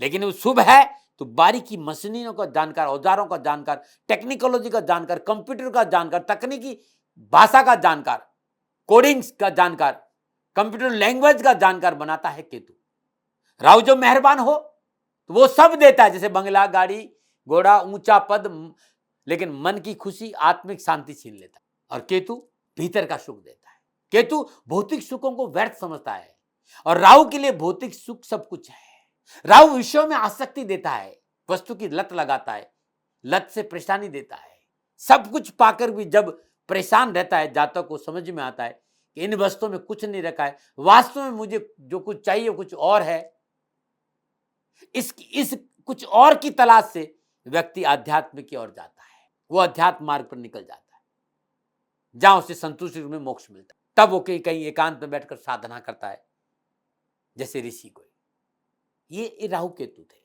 लेकिन वो शुभ है तो बारीकी मशीनों का जानकार, औजारों का जानकार, टेक्निकोलॉजी का जानकार, कंप्यूटर का जानकार, तकनीकी भाषा का जानकार, कोडिंग्स का जानकार, कंप्यूटर लैंग्वेज का जानकार बनाता है केतु। राहु जो मेहरबान हो तो वो सब देता है, जैसे बंगला, गाड़ी, घोड़ा, ऊंचा पद, लेकिन मन की खुशी, आत्मिक शांति छीन लेता है। और केतु भीतर का सुख देता है। केतु भौतिक सुखों को व्यर्थ समझता है, और राहु के लिए भौतिक सुख सब कुछ है। राहु विषयों में आसक्ति देता है, वस्तु की लत लगाता है, लत से परेशानी देता है। सब कुछ पाकर भी जब परेशान रहता है, जातक को समझ में आता है कि इन वस्तुओं में कुछ नहीं रखा है, वास्तव में मुझे जो कुछ चाहिए कुछ और है। इस कुछ और की तलाश से व्यक्ति आध्यात्म की ओर जाता है, वो अध्यात्म मार्ग पर निकल जाता है, जहां उसे संतुष्टि में मोक्ष मिलता है। तब वो कहीं एकांत में बैठकर साधना करता है, जैसे ऋषि को। ये राहु केतु थे।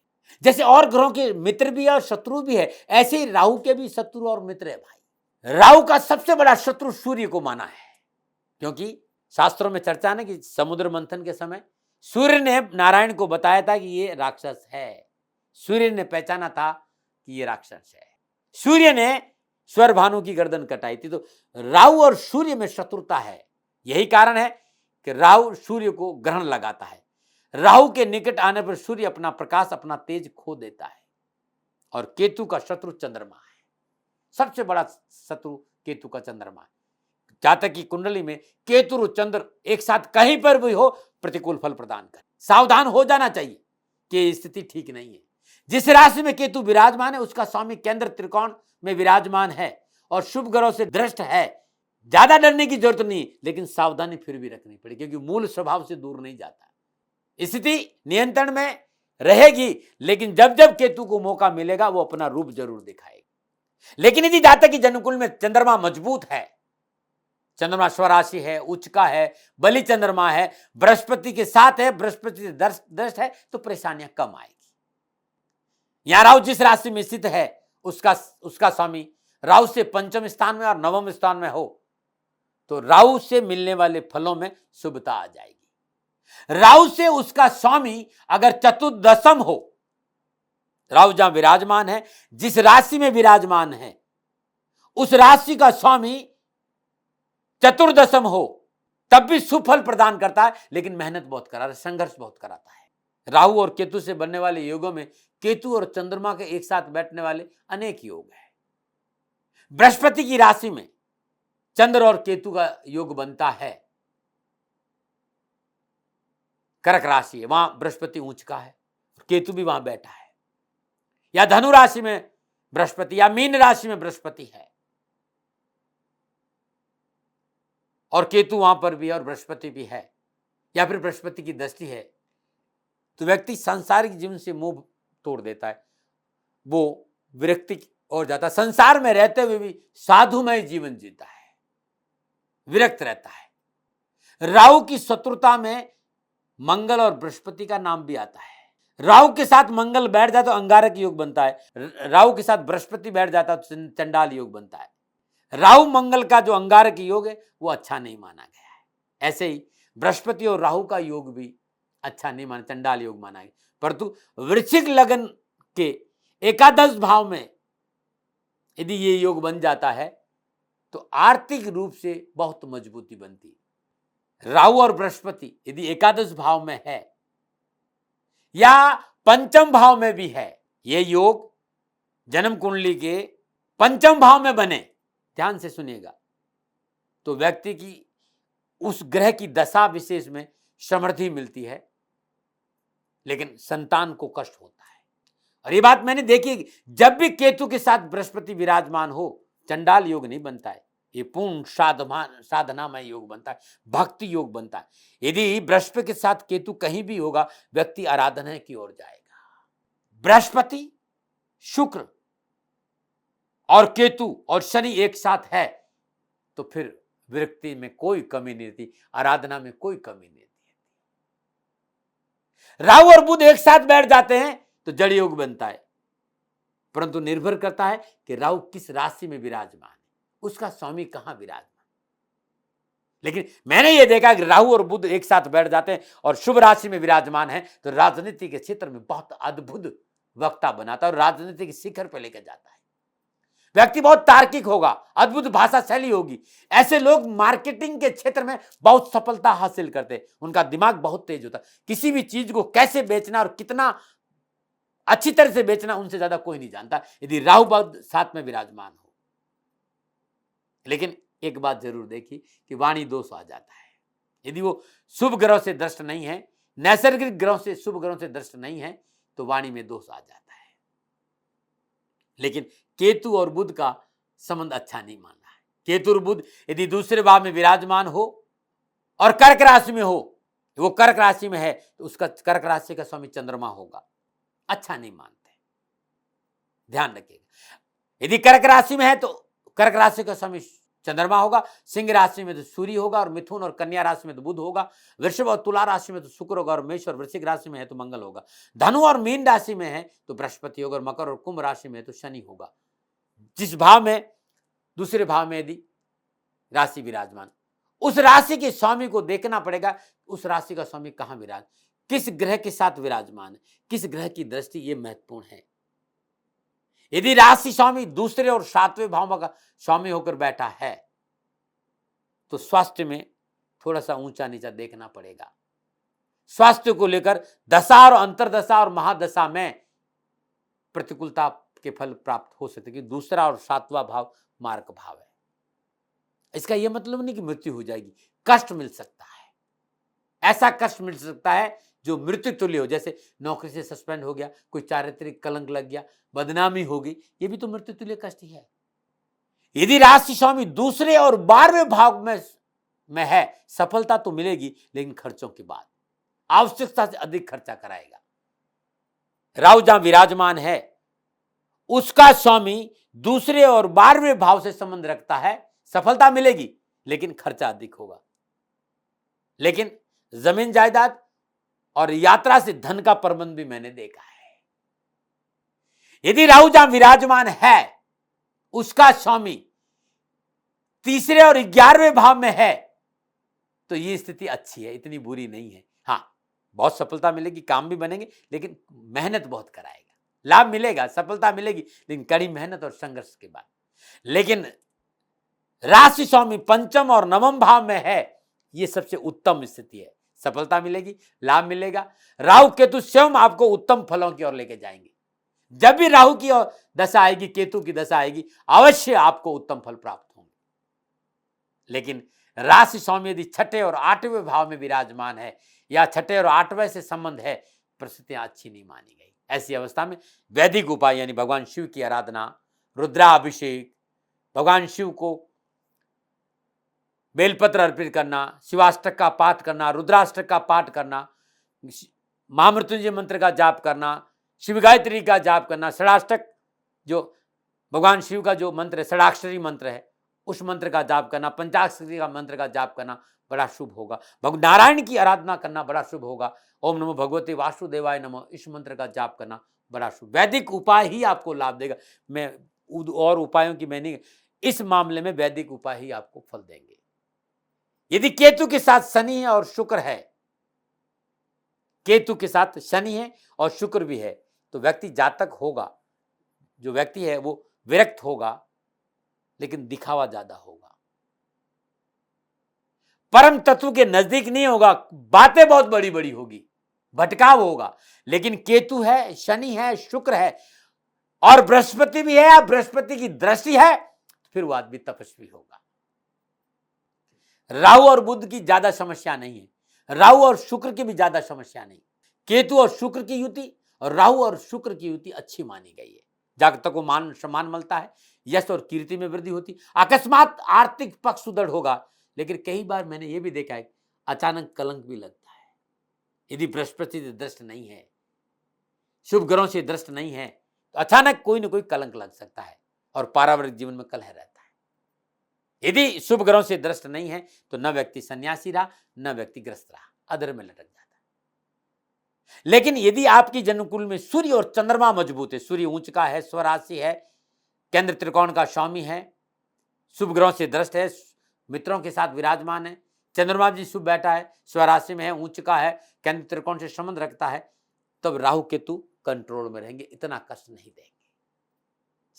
जैसे और ग्रहों के मित्र भी है और शत्रु भी है, ऐसे ही राहु के भी शत्रु और मित्र है भाई। राहु का सबसे बड़ा शत्रु सूर्य को माना है, क्योंकि शास्त्रों में चर्चा है ना कि समुद्र मंथन के समय सूर्य ने नारायण को बताया था कि ये राक्षस है। सूर्य ने पहचाना था कि ये राक्षस है। सूर्य ने स्वर भानु की गर्दन कटाई थी। तो राहु और सूर्य में शत्रुता है। यही कारण है कि राहु सूर्य को ग्रहण लगाता है। राहु के निकट आने पर सूर्य अपना प्रकाश, अपना तेज खो देता है। और केतु का शत्रु चंद्रमा है। सबसे बड़ा शत्रु केतु का चंद्रमा है। जातक की कुंडली में केतु और चंद्र एक साथ कहीं पर भी हो, प्रतिकूल फल प्रदान करे। सावधान हो जाना चाहिए कि स्थिति ठीक नहीं है। जिस राशि में केतु विराजमान है उसका स्वामी केंद्र त्रिकोण में विराजमान है और शुभ ग्रहों से दृष्ट है। ज्यादा डरने की जरूरत नहीं, लेकिन सावधानी फिर भी रखनी पड़ेगी, क्योंकि मूल स्वभाव से दूर नहीं जाता। स्थिति नियंत्रण में रहेगी, लेकिन जब जब केतु को मौका मिलेगा वो अपना रूप जरूर दिखाएगा। लेकिन यदि जातक की जन्मकुंड में चंद्रमा मजबूत है, चंद्रमा स्वराशि है, उच्च का है, बलि चंद्रमा है, बृहस्पति के साथ है, बृहस्पति से दृष्ट है, तो परेशानियां कम आएगी। यहां राहु जिस राशि में स्थित है उसका स्वामी राहु से पंचम स्थान में और नवम स्थान में हो तो राहु से मिलने वाले फलों में शुभता आ जाएगी। राहु से उसका स्वामी अगर चतुर्दशम हो राहु जहां विराजमान है, जिस राशि में विराजमान है, उस राशि का स्वामी चतुर्दशम हो तब भी सुफल प्रदान करता है, लेकिन मेहनत बहुत कराता है, संघर्ष बहुत कराता है। राहु और केतु से बनने वाले योगों में केतु और चंद्रमा के एक साथ बैठने वाले अनेक योग है। बृहस्पति की राशि में चंद्र और केतु का योग बनता है, कर्क राशि है, वहां बृहस्पति उच्च का है, केतु भी वहां बैठा है। या धनु राशि में बृहस्पति या मीन राशि में बृहस्पति है और केतु वहां पर भी है और बृहस्पति भी है, या फिर बृहस्पति की दृष्टि है, तो व्यक्ति सांसारिक जीवन से मोह तोड़ देता है, वो विरक्ति और जाता है, संसार में रहते हुए भी साधुमय जीवन जीता है, विरक्त रहता है। राहु की शत्रुता में मंगल और बृहस्पति का नाम भी आता है। राहु के साथ मंगल बैठ जाए तो अंगारक योग बनता है, राहु के साथ बृहस्पति बैठ जाता तो चंडाल योग बनता है। राहु मंगल का जो अंगारक योग है वो अच्छा नहीं माना गया है। ऐसे ही बृहस्पति और राहु का योग भी अच्छा नहीं माना, चंडाल योग माना गया। परंतु वृश्चिक लग्न के एकादश भाव में यदि ये योग बन जाता है तो आर्थिक रूप से बहुत मजबूती बनती है। राहु और बृहस्पति यदि एकादश भाव में है या पंचम भाव में भी है, ये योग जन्म कुंडली के पंचम भाव में बने, ध्यान से सुनिएगा, तो व्यक्ति की उस ग्रह की दशा विशेष में समृद्धि मिलती है, लेकिन संतान को कष्ट होता है। और ये बात मैंने देखी, जब भी केतु के साथ बृहस्पति विराजमान हो, चंडाल योग नहीं बनता है, ये पूर्ण साधनामय योग बनता है, भक्ति योग बनता है। यदि बृहस्पति के साथ केतु कहीं भी होगा, व्यक्ति आराधना की ओर जाएगा। बृहस्पति, शुक्र और केतु और शनि एक साथ है तो फिर विरक्ति में कोई कमी नहीं रहती, आराधना में कोई कमी नहीं रहती। राहु और बुध एक साथ बैठ जाते हैं तो जड़ योग बनता है, परंतु निर्भर करता है कि राहु किस राशि में विराजमान है, उसका स्वामी कहां विराजमान। लेकिन मैंने यह देखा कि राहु और बुध एक साथ बैठ जाते हैं और शुभ राशि में विराजमान है तो राजनीति के क्षेत्र में बहुत अद्भुत वक्ता बनाता है और राजनीति के शिखर पर लेकर जाता है। व्यक्ति बहुत तार्किक होगा, अद्भुत भाषा शैली होगी। ऐसे लोग मार्केटिंग के क्षेत्र में बहुत सफलता हासिल करते हैं, उनका दिमाग बहुत तेज होता है। किसी भी चीज को कैसे बेचना और कितना अच्छी तरह से बेचना उनसे ज्यादा कोई नहीं जानता, यदि राहु बुध साथ में विराजमान हो। लेकिन एक बात जरूर देखी कि वाणी दोष आ जाता है। यदि वो शुभ ग्रह से दृष्ट नहीं है, नैसर्गिक ग्रहों से, शुभ ग्रहों से दृष्ट नहीं है, तो वाणी में दोष आ जाता है। लेकिन केतु और बुध का संबंध अच्छा नहीं माना है। केतु और बुध यदि दूसरे भाव में विराजमान हो और कर्क राशि में हो, वो कर्क राशि में है तो उसका कर्क राशि का स्वामी चंद्रमा होगा, अच्छा नहीं मानते, ध्यान रखिएगा। यदि कर्क राशि में है तो कर्क राशि का स्वामी चंद्रमा होगा, सिंह राशि में तो सूर्य होगा और मिथुन और कन्या राशि में तो बुध होगा, वृषभ और तुला राशि में तो शुक्र होगा और मेष और वृश्चिक राशि में है तो मंगल होगा, धनु और मीन राशि में है तो बृहस्पति होगा और मकर और कुंभ राशि में है तो शनि होगा। जिस भाव में, दूसरे भाव में यदि राशि विराजमान, उस राशि के स्वामी को देखना पड़ेगा, उस राशि का स्वामी कहां विराज, किस ग्रह के साथ विराजमान है, किस ग्रह की दृष्टि, ये महत्वपूर्ण है। यदि राशि स्वामी दूसरे और सातवें भाव का स्वामी होकर बैठा है तो स्वास्थ्य में थोड़ा सा ऊंचा नीचा देखना पड़ेगा। स्वास्थ्य को लेकर दशा और अंतरदशा और महादशा में प्रतिकूलता के फल प्राप्त हो सकते, कि दूसरा और सातवां भाव मार्क भाव है। इसका यह मतलब नहीं कि मृत्यु हो जाएगी, कष्ट मिल सकता है। ऐसा कष्ट मिल सकता है जो मृत्यु तुल्य हो, जैसे नौकरी से सस्पेंड हो गया, कोई चारित्रिक कलंक लग गया, बदनामी होगी, ये भी तो मृत्यु तुल्य कष्ट ही है। यदि राशि स्वामी दूसरे और 12वें भाव में है, सफलता तो मिलेगी, लेकिन खर्चों के बाद आवश्यकता से अधिक खर्चा कराएगा। राहु जहां विराजमान है उसका स्वामी दूसरे और 12वें भाव से संबंध रखता है, सफलता मिलेगी लेकिन खर्चा अधिक होगा। लेकिन जमीन जायदाद और यात्रा से धन का प्रबंध भी मैंने देखा है। यदि राहु जहां विराजमान है उसका स्वामी तीसरे और 11वें भाव में है तो यह स्थिति अच्छी है, इतनी बुरी नहीं है। हाँ, बहुत सफलता मिलेगी, काम भी बनेंगे, लेकिन मेहनत बहुत कराएगा। लाभ मिलेगा, सफलता मिलेगी, लेकिन कड़ी मेहनत और संघर्ष के बाद। लेकिन राशि स्वामी पंचम और नवम भाव में है, यह सबसे उत्तम स्थिति है, सफलता मिलेगी, लाभ मिलेगा। राहु केतु स्वयं आपको उत्तम फलों की ओर लेके जाएंगे। जब भी राहु की दशा आएगी, केतु की दशा आएगी, अवश्य आपको उत्तम फल प्राप्त होंगे। लेकिन राशि स्वामी यदि छठे और आठवें भाव में विराजमान है या छठे और आठवें से संबंध है, परिस्थितियां अच्छी नहीं मानी गई। ऐसी अवस्था में वैदिक उपाय यानी भगवान शिव की आराधना, रुद्राभिषेक, भगवान शिव को बेलपत्र अर्पित करना, शिवाष्टक का पाठ करना, रुद्राष्टक का पाठ करना, महामृत्युंजय मंत्र का जाप करना, शिव गायत्री का जाप करना, षडाष्टक जो भगवान शिव का जो मंत्र है, षडाक्षरी मंत्र है, उस मंत्र का जाप करना, पंचाक्षरी का मंत्र का जाप करना बड़ा शुभ होगा। नारायण की आराधना करना बड़ा शुभ होगा। ओम नमो भगवते वासुदेवाय नमः, इस मंत्र का जाप करना बड़ा शुभ। वैदिक उपाय ही आपको लाभ देगा। मैं और उपायों की मैंने इस मामले में वैदिक उपाय ही आपको फल देंगे। यदि केतु के साथ शनि है और शुक्र है, केतु के साथ शनि है और शुक्र भी है, तो व्यक्ति जातक होगा, जो व्यक्ति है वो विरक्त होगा, लेकिन दिखावा ज्यादा होगा, परम तत्व के नजदीक नहीं होगा, बातें बहुत बड़ी बड़ी होगी, भटकाव होगा। लेकिन केतु है, शनि है, शुक्र है और बृहस्पति भी है, बृहस्पति की दृष्टि है, फिर वो आदमी तपस्वी होगा। राहु और बुध की ज्यादा समस्या नहीं है, राहु और शुक्र की भी ज्यादा समस्या नहीं। केतु और शुक्र की युति और राहु और शुक्र की युति अच्छी मानी गई है। जातक को मान सम्मान मिलता है, यश और कीर्ति में वृद्धि होती, अकस्मात आर्थिक पक्ष सुदृढ़ होगा। लेकिन कई बार मैंने यह भी देखा है, अचानक कलंक भी लगता है। यदि बृहस्पति से दृष्ट नहीं है, शुभ ग्रहों से दृष्ट नहीं है, तो अचानक कोई ना कोई कलंक लग सकता है और पारिवारिक जीवन में कलह रहता है। यदि शुभ ग्रहों से दृष्ट नहीं है, तो न व्यक्ति सन्यासी रहा, न व्यक्ति ग्रस्त रहा, अधर में लटक जाता है। लेकिन यदि आपकी जन्मकुल में सूर्य और चंद्रमा मजबूत है, सूर्य उच्च का है, स्वराशि है, केंद्र त्रिकोण का स्वामी है, शुभ ग्रहों से दृष्ट है, मित्रों के साथ विराजमान है, चंद्रमा जी शुभ बैठा है, स्वराशि में है, उच्च का है, केंद्र त्रिकोण से संबंध रखता है, तब राहु केतु कंट्रोल में रहेंगे, इतना कष्ट नहीं देंगे।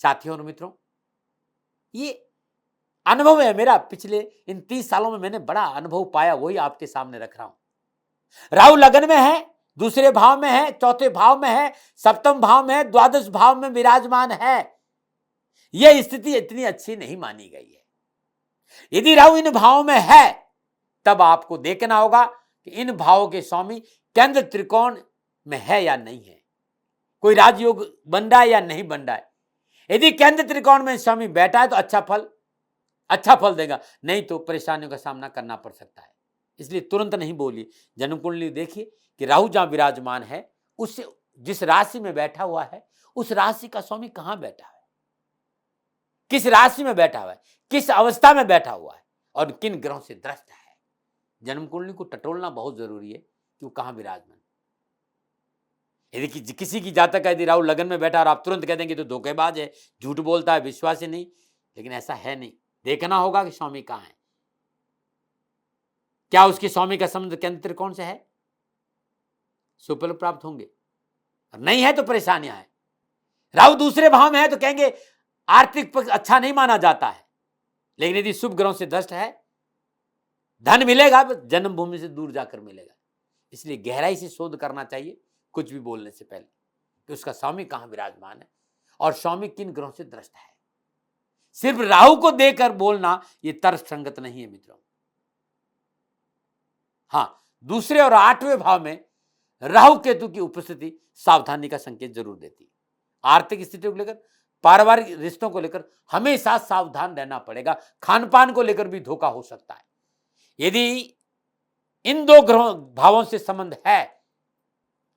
साथियों और मित्रों, ये अनुभव है मेरा, पिछले इन 30 सालों में मैंने बड़ा अनुभव पाया, वही आपके सामने रख रहा हूं। राहु लगन में है, दूसरे भाव में है, चौथे भाव में है, सप्तम भाव में है, द्वादश भाव में विराजमान है। यह स्थिति इतनी अच्छी नहीं मानी गई है। यदि राहु इन भावों में है, तब आपको देखना होगा कि इन भावों के स्वामी केंद्र त्रिकोण में है या नहीं है, कोई राजयोग बन रहा है या नहीं बन रहा है। यदि केंद्र त्रिकोण में स्वामी बैठा है तो अच्छा फल देगा, नहीं तो परेशानियों का सामना करना पड़ सकता है। इसलिए तुरंत नहीं बोलिए, जन्म कुंडली देखिए कि राहु जहां विराजमान है, उससे जिस राशि में बैठा हुआ है, उस राशि का स्वामी कहां बैठा है, किस राशि में बैठा हुआ है, किस अवस्था में बैठा हुआ है और किन ग्रहों से दृष्ट है। जन्म कुंडली को टटोलना बहुत जरूरी है कि वो कहां विराजमान। यदि किसी की जातक है, यदि राहु लगन में बैठा और आप तुरंत कह देंगे तो धोखेबाज है, झूठ बोलता है, विश्वास ही नहीं, लेकिन ऐसा है नहीं। देखना होगा कि स्वामी कहां है, क्या उसके स्वामी का संबंध केंद्र त्रिकोण से है, सुफल प्राप्त होंगे, और नहीं है तो परेशानियां हैं। राहु दूसरे भाव में है तो कहेंगे आर्थिक पक्ष अच्छा नहीं माना जाता है, लेकिन यदि शुभ ग्रहों से दृष्ट है, धन मिलेगा, जन्मभूमि से दूर जाकर मिलेगा। इसलिए गहराई से शोध करना चाहिए कुछ भी बोलने से पहले कि उसका स्वामी कहां विराजमान है और स्वामी किन ग्रहों से दृष्ट है। सिर्फ राहु को देकर बोलना यह तर्क संगत नहीं है मित्रों। हां, दूसरे और 8वें भाव में राहु केतु की उपस्थिति सावधानी का संकेत जरूर देती है। आर्थिक स्थिति को लेकर, पारिवारिक रिश्तों को लेकर हमेशा सावधान रहना पड़ेगा। खान पान को लेकर भी धोखा हो सकता है। यदि इन दो ग्रहों भावों से संबंध है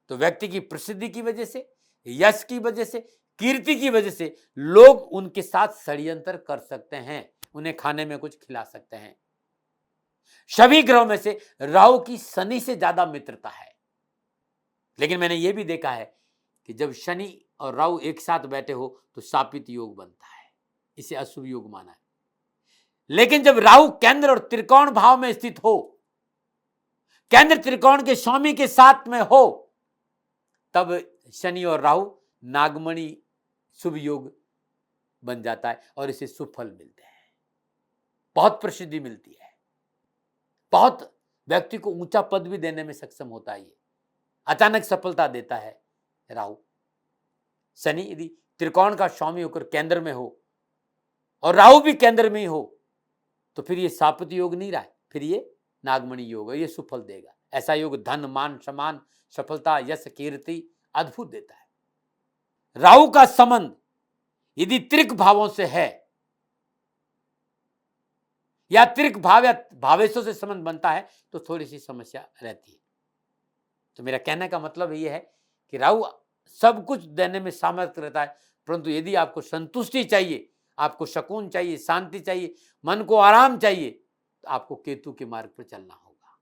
तो व्यक्ति की प्रसिद्धि की वजह से, यश की वजह से, कीर्ति की वजह से लोग उनके साथ षड्यंत्र कर सकते हैं, उन्हें खाने में कुछ खिला सकते हैं। सभी ग्रहों में से राहु की शनि से ज्यादा मित्रता है, लेकिन मैंने यह भी देखा है कि जब शनि और राहु एक साथ बैठे हो तो शापित योग बनता है, इसे अशुभ योग माना है। लेकिन जब राहु केंद्र और त्रिकोण भाव में स्थित हो, केंद्र त्रिकोण के स्वामी के साथ में हो, तब शनि और राहु नागमणि शुभ योग बन जाता है और इसे शुभ फल मिलते हैं, बहुत प्रसिद्धि मिलती है, बहुत व्यक्ति को ऊंचा पद भी देने में सक्षम होता है। ये अचानक सफलता देता है राहु। शनि यदि त्रिकोण का स्वामी होकर केंद्र में हो और राहु भी केंद्र में ही हो तो फिर ये सापत्य योग नहीं रहा है, फिर ये नागमणि योग है, ये सुफल देगा। ऐसा योग धन मान सम्मान सफलता यश कीर्ति अद्भुत देता है। राहु का संबंध यदि त्रिक भावों से है या त्रिक भाव या भावेशों से संबंध बनता है तो थोड़ी सी समस्या रहती है। तो मेरा कहने का मतलब ये है कि राहु सब कुछ देने में सामर्थ्य रहता है, परंतु यदि आपको संतुष्टि चाहिए, आपको सुकून चाहिए, शांति चाहिए, मन को आराम चाहिए, तो आपको केतु के मार्ग पर चलना होगा।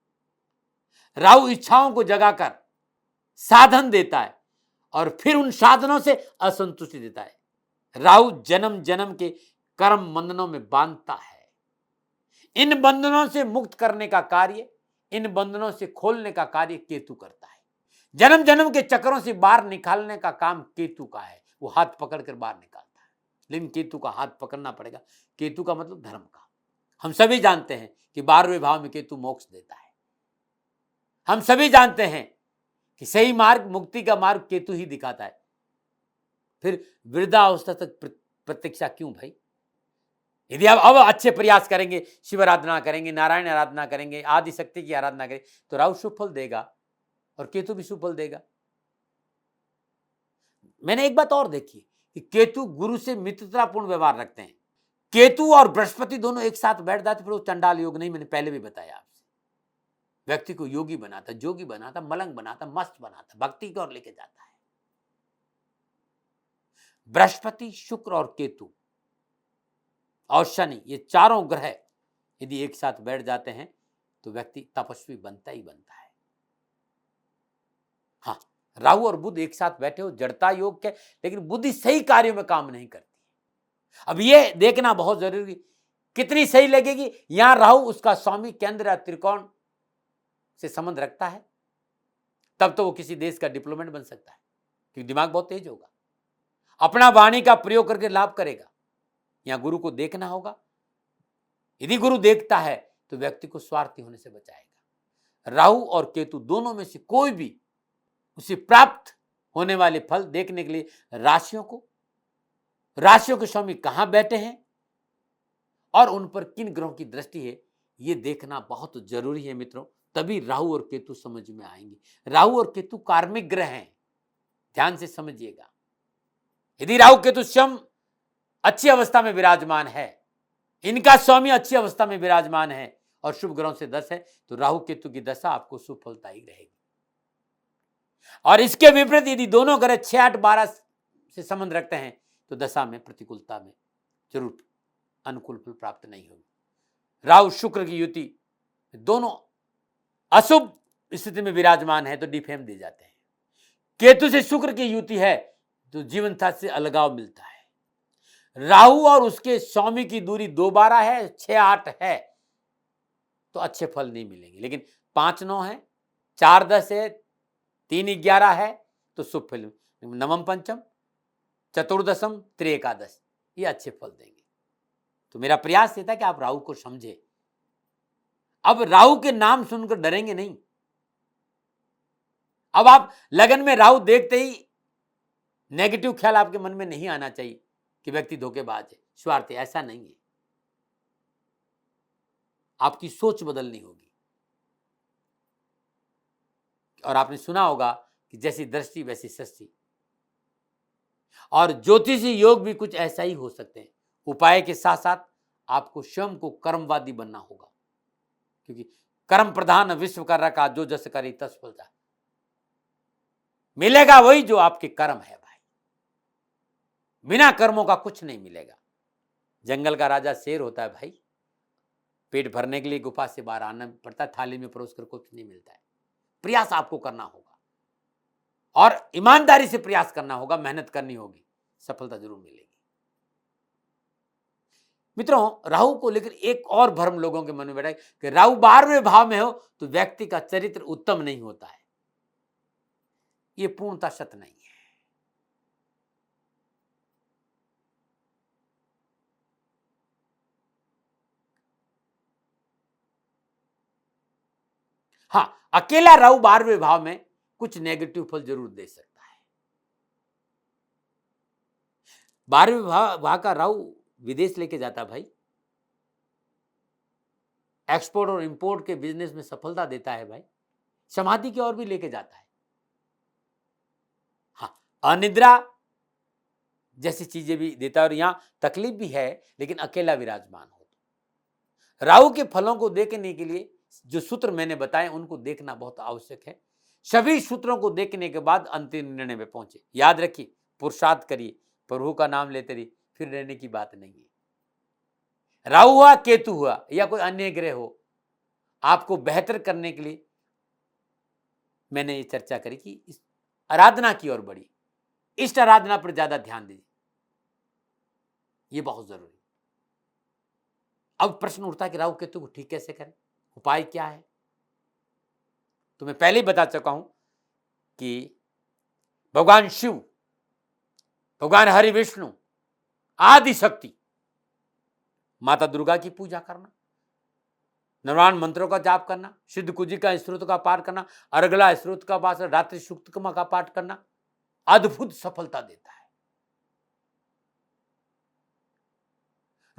राहु इच्छाओं को जगाकर साधन देता है और फिर उन साधनों से असंतुष्टि देता है। राहु जन्म जन्म के कर्म बंधनों में बांधता है। इन बंधनों से मुक्त करने का कार्य, इन बंधनों से खोलने का कार्य केतु करता है। जन्म जन्म के चक्रों से बाहर निकालने का काम केतु का है। वो हाथ पकड़कर बाहर निकालता है, लेकिन केतु का हाथ पकड़ना पड़ेगा। केतु का मतलब धर्म का। हम सभी जानते हैं कि 12वें भाव में केतु मोक्ष देता है। हम सभी जानते हैं कि सही मार्ग, मुक्ति का मार्ग केतु ही दिखाता है। फिर वृद्धावस्था तक प्रतीक्षा क्यों भाई? यदि आप अब अच्छे प्रयास करेंगे, शिव आराधना करेंगे, नारायण आराधना करेंगे, आदि शक्ति की आराधना करेंगे, तो राहु शुभ फल देगा और केतु भी शुभ फल देगा। मैंने एक बात और देखी कि केतु गुरु से मित्रतापूर्ण व्यवहार रखते हैं। केतु और बृहस्पति दोनों एक साथ बैठ जाते फिर वो चंडाल योग नहीं, मैंने पहले भी बताया आपसे। व्यक्ति को योगी बनाता, जोगी बनाता, मलंग बनाता, मस्त बनाता, भक्ति की ओर लेके जाता है। बृहस्पति, शुक्र और केतु और शनि, ये चारों ग्रह यदि एक साथ बैठ जाते हैं तो व्यक्ति तपस्वी बनता ही बनता है। हाँ, राहु और बुध एक साथ बैठे हो जड़ता योग के, लेकिन बुद्धि सही कार्यों में काम नहीं करती। अब ये देखना बहुत जरूरी, कितनी सही लगेगी। यहां राहु उसका स्वामी केंद्र या त्रिकोण से संबंध रखता है, तब तो वो किसी देश का डिप्लोमेट बन सकता है, क्योंकि दिमाग बहुत तेज होगा, अपना वाणी का प्रयोग करके लाभ करेगा। यहां गुरु को देखना होगा। यदि गुरु देखता है तो व्यक्ति को स्वार्थी होने से बचाएगा। राहु और केतु दोनों में से कोई भी उसे प्राप्त होने वाले फल देखने के लिए राशियों के स्वामी कहां बैठे हैं और उन पर किन ग्रहों की दृष्टि है, यह देखना बहुत जरूरी है मित्रों। तभी राहु और केतु समझ में आएंगे। राहु और केतु कार्मिक ग्रह हैं, ध्यान से समझिएगा। यदि राहु केतु स्वयं अच्छी अवस्था में विराजमान है, इनका स्वामी अच्छी अवस्था में विराजमान है और शुभ ग्रहों से 10 है, तो राहु केतु की दशा आपको शुभ फलदायी रहेगी। और इसके विपरीत यदि दोनों ग्रह 6, 8, 12 से संबंध रखते हैं तो दशा में प्रतिकूलता में जरूर अनुकूल फल प्राप्त नहीं होगी। राहु शुक्र की युति दोनों अशुभ स्थिति में विराजमान है तो डिफेम दे जाते हैं। केतु से शुक्र की युति है तो जीवन साथी से अलगाव मिलता है। राहु और उसके स्वामी की दूरी 2, 12 है, 6, 8 है तो अच्छे फल नहीं मिलेंगे, लेकिन 5, 9 है, 4, 10 है, 3, 11 है तो शुभ फल। नवम पंचम, चतुर्दशम, त्रिएकादश, ये अच्छे फल देंगे। तो मेरा प्रयास ये था कि आप राहु को समझे। अब राहु के नाम सुनकर डरेंगे नहीं। अब आप लगन में राहु देखते ही नेगेटिव ख्याल आपके मन में नहीं आना चाहिए कि व्यक्ति धोखेबाज है, स्वार्थी, ऐसा नहीं है। आपकी सोच बदलनी होगी। और आपने सुना होगा कि जैसी दृष्टि वैसी सृष्टि, और ज्योतिषी योग भी कुछ ऐसा ही हो सकते हैं। उपाय के साथ साथ आपको स्वयं को कर्मवादी बनना होगा, क्योंकि कर्म प्रधान विश्व कर रखा, जो जस करी तस फल जा। मिलेगा वही जो आपके कर्म है भाई, बिना कर्मों का कुछ नहीं मिलेगा। जंगल का राजा शेर होता है भाई, पेट भरने के लिए गुफा से बाहर आना पड़ता है, थाली में परोस कर कुछ नहीं मिलता है। प्रयास आपको करना होगा और ईमानदारी से प्रयास करना होगा, मेहनत करनी होगी, सफलता जरूर मिलेगी। मित्रों, राहु को लेकर एक और भ्रम लोगों के मन में बैठा है कि राहु 12वें भाव में हो तो व्यक्ति का चरित्र उत्तम नहीं होता है। यह पूर्णतः सत्य नहीं है। हाँ, अकेला राहु 12वें भाव में कुछ नेगेटिव फल जरूर दे सकता है। 12वें भाव का राहु विदेश लेके जाता है भाई, एक्सपोर्ट और इंपोर्ट के बिजनेस में सफलता देता है भाई, समाधि की ओर भी लेके जाता है। हाँ, अनिद्रा जैसी चीजें भी देता है और यहां तकलीफ भी है, लेकिन अकेला विराजमान हो। राहु के फलों को देखने के लिए जो सूत्र मैंने बताए उनको देखना बहुत आवश्यक है। सभी सूत्रों को देखने के बाद अंतिम निर्णय में पहुंचे। याद रखिए, पुरुषार्थ करिए, प्रभु का नाम लेते रहिए, फिर रहने की बात नहीं है। राहु हुआ, केतु हुआ या कोई अन्य ग्रह हो, आपको बेहतर करने के लिए मैंने ये चर्चा करी कि इस आराधना की ओर बढ़ी, इष्ट आराधना पर ज्यादा ध्यान दीजिए, ये बहुत जरूरी। अब प्रश्न उठता है कि राहु केतु को ठीक कैसे करें, उपाय क्या है? तो मैं पहले ही बता चुका हूं कि भगवान शिव, भगवान हरि विष्णु, आदि शक्ति, माता दुर्गा की पूजा करना, नवान मंत्रों का जाप करना, सिद्ध कुजी का स्त्रोत का पाठ करना, अर्गला स्त्रोत का पाठ, रात्रि सूक्तमा का पाठ करना अद्भुत सफलता देता है।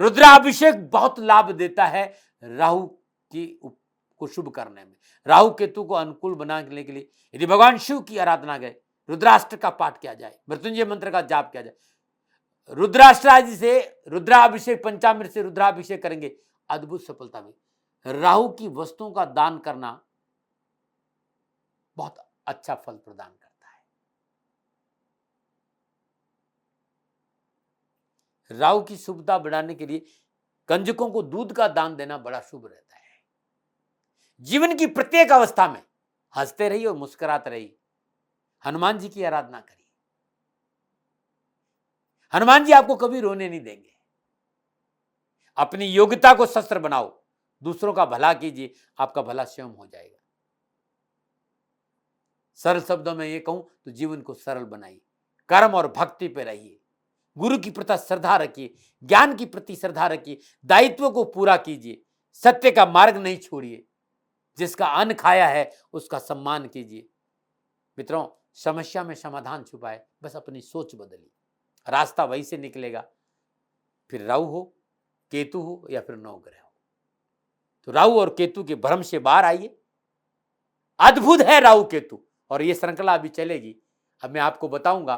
रुद्राभिषेक बहुत लाभ देता है राहु को शुभ करने में, राहु केतु को अनुकूल बनाने के लिए। यदि भगवान शिव की आराधना करें, रुद्राष्टक का पाठ किया जाए, मृत्युंजय मंत्र का जाप किया जाए, रुद्राष्टक आदि से रुद्राभिषेक, पंचामृत से रुद्राभिषेक करेंगे, अद्भुत सफलता मिलेगी। राहु की वस्तुओं का दान करना बहुत अच्छा फल प्रदान करता है। राहु की शुभता बढ़ाने के लिए कंजकों को दूध का दान देना बड़ा शुभ रहता है। जीवन की प्रत्येक अवस्था में हंसते रहिए और मुस्कुराते रहिए। हनुमान जी की आराधना करिए, हनुमान जी आपको कभी रोने नहीं देंगे। अपनी योग्यता को शस्त्र बनाओ, दूसरों का भला कीजिए, आपका भला स्वयं हो जाएगा। सरल शब्दों में ये कहूं तो जीवन को सरल बनाइए, कर्म और भक्ति पे रहिए, गुरु की प्रति श्रद्धा रखिए, ज्ञान की प्रति श्रद्धा रखिए, दायित्व को पूरा कीजिए, सत्य का मार्ग नहीं छोड़िए, जिसका अन्न खाया है उसका सम्मान कीजिए। मित्रों, समस्या में समाधान छुपा है, बस अपनी सोच बदलिए, रास्ता वहीं से निकलेगा। फिर राहु हो, केतु हो या फिर नवग्रह हो, तो राहु और केतु के भ्रम से बाहर आइए। अद्भुत है राहु केतु, और ये श्रृंखला अभी चलेगी। अब मैं आपको बताऊंगा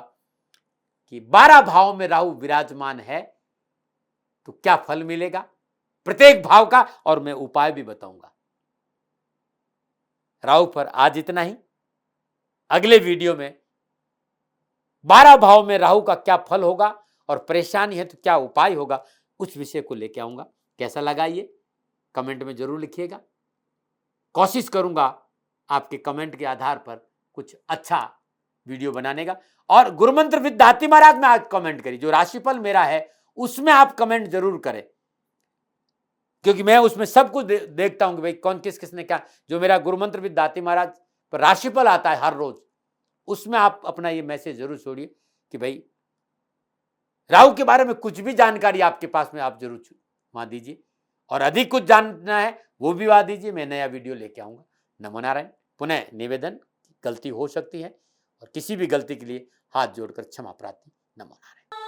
कि 12 भाव में राहु विराजमान है तो क्या फल मिलेगा प्रत्येक भाव का, और मैं उपाय भी बताऊंगा। राहु पर आज इतना ही। अगले वीडियो में 12 भाव में राहु का क्या फल होगा और परेशानी है तो क्या उपाय होगा, उस विषय को लेकर आऊंगा। कैसा लगा ये कमेंट में जरूर लिखिएगा। कोशिश करूंगा आपके कमेंट के आधार पर कुछ अच्छा वीडियो बनाने का। और गुरुमंत्र विद दाती महाराज में आज कमेंट करिए, जो राशिफल मेरा है उसमें आप कमेंट जरूर करें, क्योंकि मैं उसमें सब कुछ देखता हूं कि भाई कौन किसने क्या। जो मेरा गुरुमंत्र विद दाती महाराज पर राशिफल आता है हर रोज, उसमें आप अपना ये मैसेज जरूर छोड़िए कि भाई राहु के बारे में कुछ भी जानकारी आपके पास में आप जरूर वहां दीजिए, और अधिक कुछ जानना है वो भी वहां दीजिए। मैं नया वीडियो लेके आऊंगा। नमो नारायण। पुनः निवेदन, गलती हो सकती है और किसी भी गलती के लिए हाथ जोड़कर क्षमा प्रार्थी। नमो नारायण।